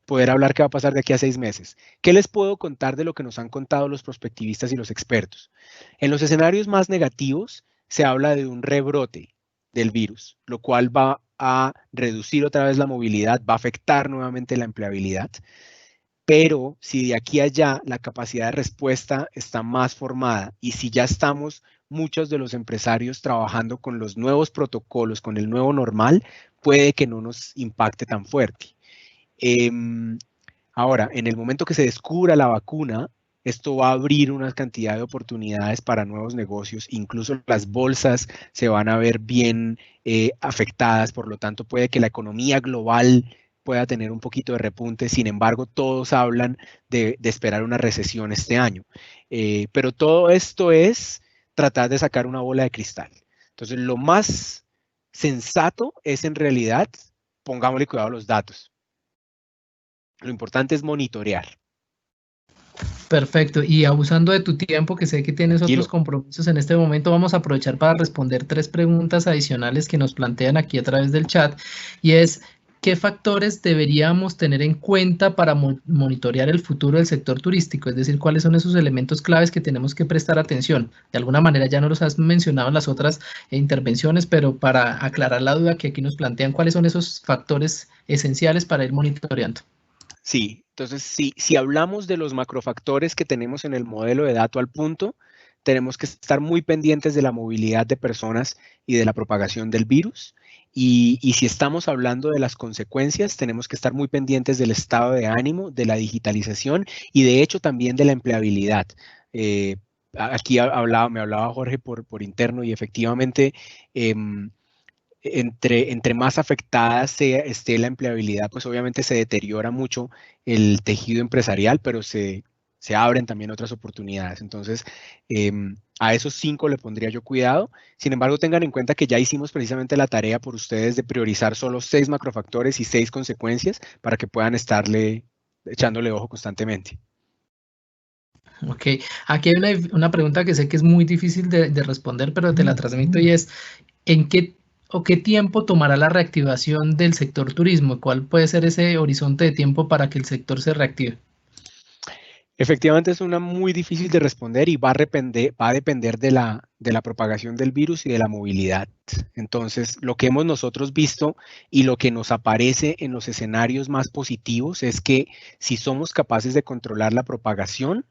poder hablar qué va a pasar de aquí a 6 meses. ¿Qué les puedo contar de lo que nos han contado los prospectivistas y los expertos? En los escenarios más negativos se habla de un rebrote del virus, lo cual va a reducir otra vez la movilidad, va a afectar nuevamente la empleabilidad. Pero si de aquí a allá la capacidad de respuesta está más formada y si ya estamos muchos de los empresarios trabajando con los nuevos protocolos, con el nuevo normal, puede que no nos impacte tan fuerte. Ahora, en el momento que se descubra la vacuna, esto va a abrir una cantidad de oportunidades para nuevos negocios, incluso las bolsas se van a ver bien afectadas, por lo tanto puede que la economía global pueda tener un poquito de repunte, sin embargo todos hablan de esperar una recesión este año. Pero todo esto es tratar de sacar una bola de cristal. Entonces lo más sensato es en realidad, pongámosle cuidado a los datos. Lo importante es monitorear. Perfecto, y abusando de tu tiempo, que sé que tienes otros compromisos en este momento, vamos a aprovechar para responder 3 preguntas adicionales que nos plantean aquí a través del chat, y es, ¿qué factores deberíamos tener en cuenta para monitorear el futuro del sector turístico? Es decir, ¿cuáles son esos elementos claves que tenemos que prestar atención? De alguna manera ya no los has mencionado en las otras intervenciones, pero para aclarar la duda que aquí nos plantean, ¿cuáles son esos factores esenciales para ir monitoreando? Sí, entonces si hablamos de los macrofactores que tenemos en el modelo de Dato al Punto, tenemos que estar muy pendientes de la movilidad de personas y de la propagación del virus. Y si estamos hablando de las consecuencias, tenemos que estar muy pendientes del estado de ánimo, de la digitalización y de hecho también de la empleabilidad. Aquí me hablaba Jorge por interno y efectivamente entre más afectada esté la empleabilidad, pues obviamente se deteriora mucho el tejido empresarial, pero se abren también otras oportunidades. Entonces, a esos 5 le pondría yo cuidado. Sin embargo, tengan en cuenta que ya hicimos precisamente la tarea por ustedes de priorizar solo 6 macrofactores y 6 consecuencias para que puedan estarle echándole ojo constantemente. Ok, aquí hay una pregunta que sé que es muy difícil de responder, pero te la transmito y es, ¿en qué tiempo tomará la reactivación del sector turismo? ¿Cuál puede ser ese horizonte de tiempo para que el sector se reactive? Efectivamente es una muy difícil de responder y va a depender de la propagación del virus y de la movilidad. Entonces, lo que hemos nosotros visto y lo que nos aparece en los escenarios más positivos es que si somos capaces de controlar la propagación,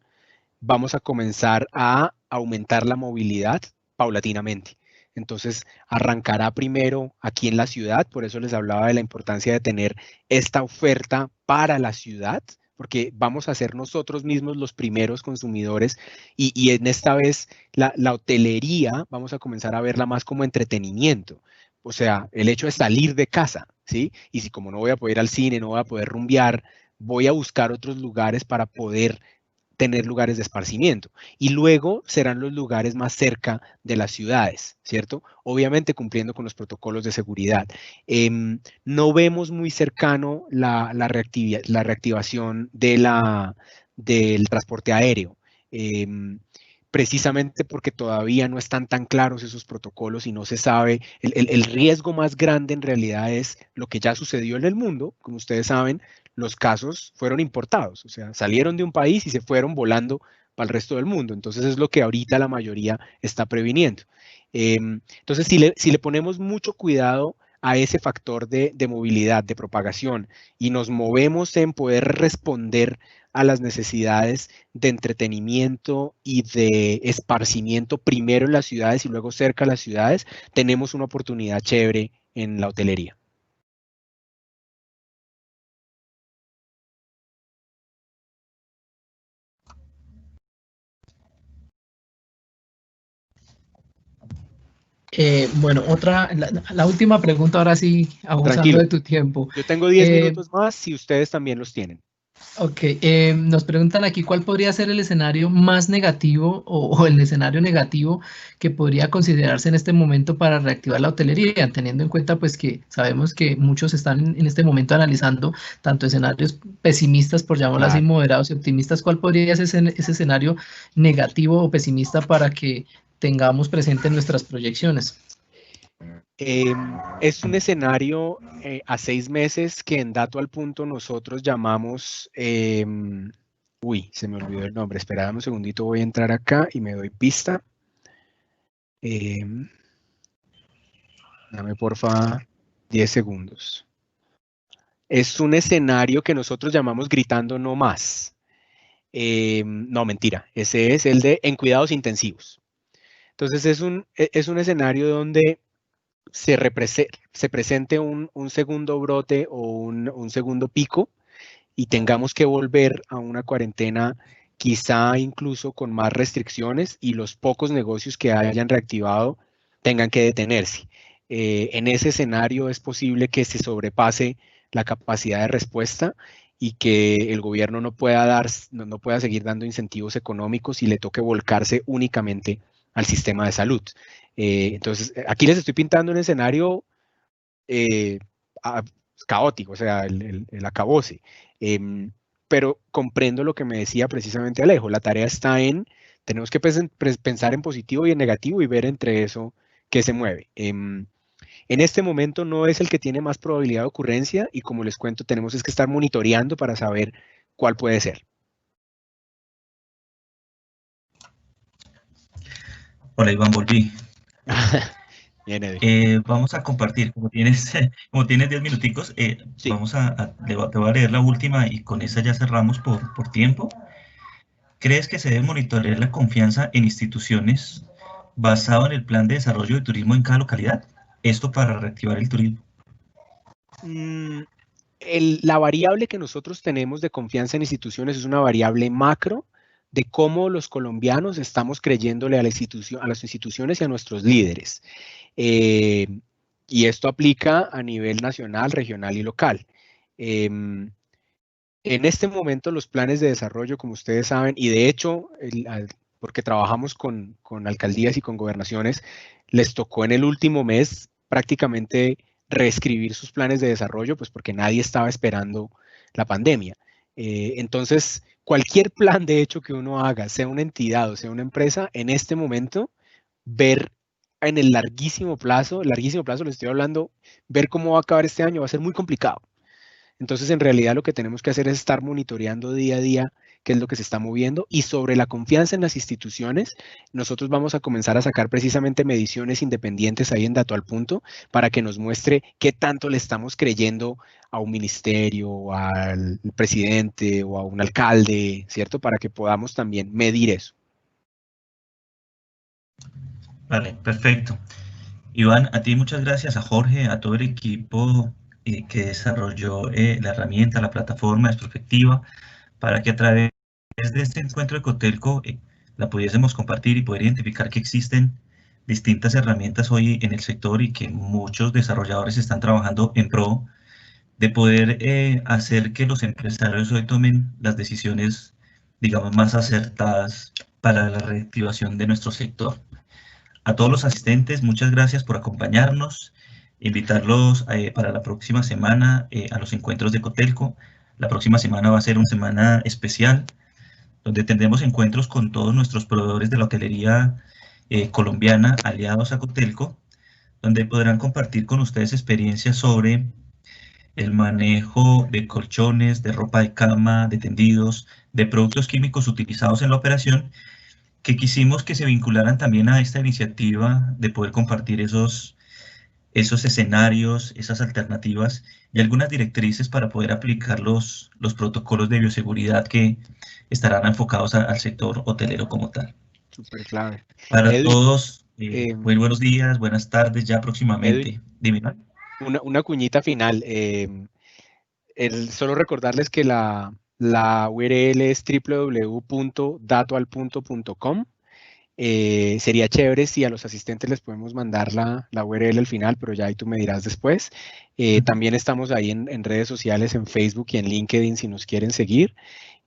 vamos a comenzar a aumentar la movilidad paulatinamente. Entonces, arrancará primero aquí en la ciudad, por eso les hablaba de la importancia de tener esta oferta para la ciudad, porque vamos a ser nosotros mismos los primeros consumidores y en esta vez la hotelería vamos a comenzar a verla más como entretenimiento. O sea, el hecho de salir de casa, ¿sí? Y si como no voy a poder ir al cine, no voy a poder rumbear, voy a buscar otros lugares para poder tener lugares de esparcimiento. Y luego serán los lugares más cerca de las ciudades, ¿cierto? Obviamente cumpliendo con los protocolos de seguridad. No vemos muy cercano la reactivación del transporte aéreo. Precisamente porque todavía no están tan claros esos protocolos y no se sabe, el riesgo más grande en realidad es lo que ya sucedió en el mundo, como ustedes saben, los casos fueron importados, o sea, salieron de un país y se fueron volando para el resto del mundo. Entonces es lo que ahorita la mayoría está previniendo. Entonces, si le ponemos mucho cuidado a ese factor de movilidad, de propagación, y nos movemos en poder responder a las necesidades de entretenimiento y de esparcimiento primero en las ciudades y luego cerca de las ciudades, tenemos una oportunidad chévere en la hotelería. Bueno, la última pregunta, ahora sí, abusando de tu tiempo. Yo tengo 10 minutos más si ustedes también los tienen. Ok, nos preguntan aquí cuál podría ser el escenario más negativo o el escenario negativo que podría considerarse en este momento para reactivar la hotelería, teniendo en cuenta pues que sabemos que muchos están en este momento analizando tanto escenarios pesimistas, por llamarlo así, moderados y optimistas. ¿Cuál podría ser ese escenario negativo o pesimista para que tengamos presente en nuestras proyecciones? Es un escenario a 6 meses que en Dato al Punto nosotros llamamos, uy, se me olvidó el nombre, esperad un segundito, voy a entrar acá y me doy pista. Dame porfa 10 segundos. Es un escenario que nosotros llamamos Gritando No Más. No, mentira, ese es el de En Cuidados Intensivos. Entonces es un escenario donde se presente un segundo brote o un segundo pico y tengamos que volver a una cuarentena quizá incluso con más restricciones y los pocos negocios que hayan reactivado tengan que detenerse. En ese escenario es posible que se sobrepase la capacidad de respuesta y que el gobierno no pueda seguir dando incentivos económicos y le toque volcarse únicamente al sistema de salud. Entonces, aquí les estoy pintando un escenario caótico, o sea, el acabose. Pero comprendo lo que me decía precisamente Alejo. La tarea está tenemos que pensar en positivo y en negativo y ver entre eso qué se mueve. En este momento no es el que tiene más probabilidad de ocurrencia y como les cuento, tenemos que estar monitoreando para saber cuál puede ser. Hola Iván, volví. Bien, Eddie. Vamos a compartir, como tienes 10 minuticos, Sí. te voy a leer la última y con esa ya cerramos por tiempo. ¿crees que se debe monitorear la confianza en instituciones basado en el plan de desarrollo de turismo en cada localidad? Esto para reactivar el turismo. La variable que nosotros tenemos de confianza en instituciones es una variable macro de cómo los colombianos estamos creyéndole a las instituciones y a nuestros líderes. Y esto aplica a nivel nacional, regional y local. En este momento los planes de desarrollo, como ustedes saben, y de hecho, porque trabajamos con alcaldías y con gobernaciones, les tocó en el último mes prácticamente reescribir sus planes de desarrollo, pues porque nadie estaba esperando la pandemia. Entonces, cualquier plan de hecho que uno haga, sea una entidad o sea una empresa, en este momento, ver en el larguísimo plazo les estoy hablando, ver cómo va a acabar este año va a ser muy complicado. Entonces, en realidad lo que tenemos que hacer es estar monitoreando día a día qué es lo que se está moviendo, y sobre la confianza en las instituciones, nosotros vamos a comenzar a sacar precisamente mediciones independientes ahí en Dato al Punto para que nos muestre qué tanto le estamos creyendo a un ministerio, o al presidente o a un alcalde, ¿cierto? Para que podamos también medir eso. Vale, perfecto. Iván, a ti muchas gracias, a Jorge, a todo el equipo que desarrolló la herramienta, la plataforma de Prospectiva, para que a través de este encuentro de Cotelco la pudiésemos compartir y poder identificar que existen distintas herramientas hoy en el sector y que muchos desarrolladores están trabajando en pro de poder hacer que los empresarios hoy tomen las decisiones, digamos, más acertadas para la reactivación de nuestro sector. A todos los asistentes, muchas gracias por acompañarnos. Invitarlos para la próxima semana a los encuentros de Cotelco. La próxima semana va a ser una semana especial, donde tendremos encuentros con todos nuestros proveedores de la hotelería colombiana aliados a Cotelco, donde podrán compartir con ustedes experiencias sobre el manejo de colchones, de ropa de cama, de tendidos, de productos químicos utilizados en la operación, que quisimos que se vincularan también a esta iniciativa de poder compartir esos escenarios, esas alternativas y algunas directrices para poder aplicar los protocolos de bioseguridad que estarán enfocados al sector hotelero como tal. Súper clave. Para todos, muy buenos días, buenas tardes, ya próximamente. Edwin, dime, ¿no? Una cuñita final. Solo recordarles que la URL es www.datoalpunto.com. Sería chévere si a los asistentes les podemos mandar la URL al final, pero ya ahí tú me dirás después. También estamos ahí en redes sociales, en Facebook y en LinkedIn si nos quieren seguir.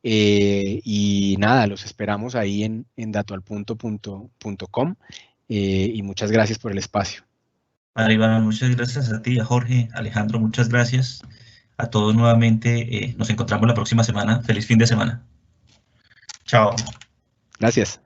Y nada, los esperamos ahí en datoalpunto.com. Y muchas gracias por el espacio. Iván, muchas gracias a ti, a Jorge, Alejandro, muchas gracias. A todos nuevamente, nos encontramos la próxima semana. Feliz fin de semana. Chao. Gracias.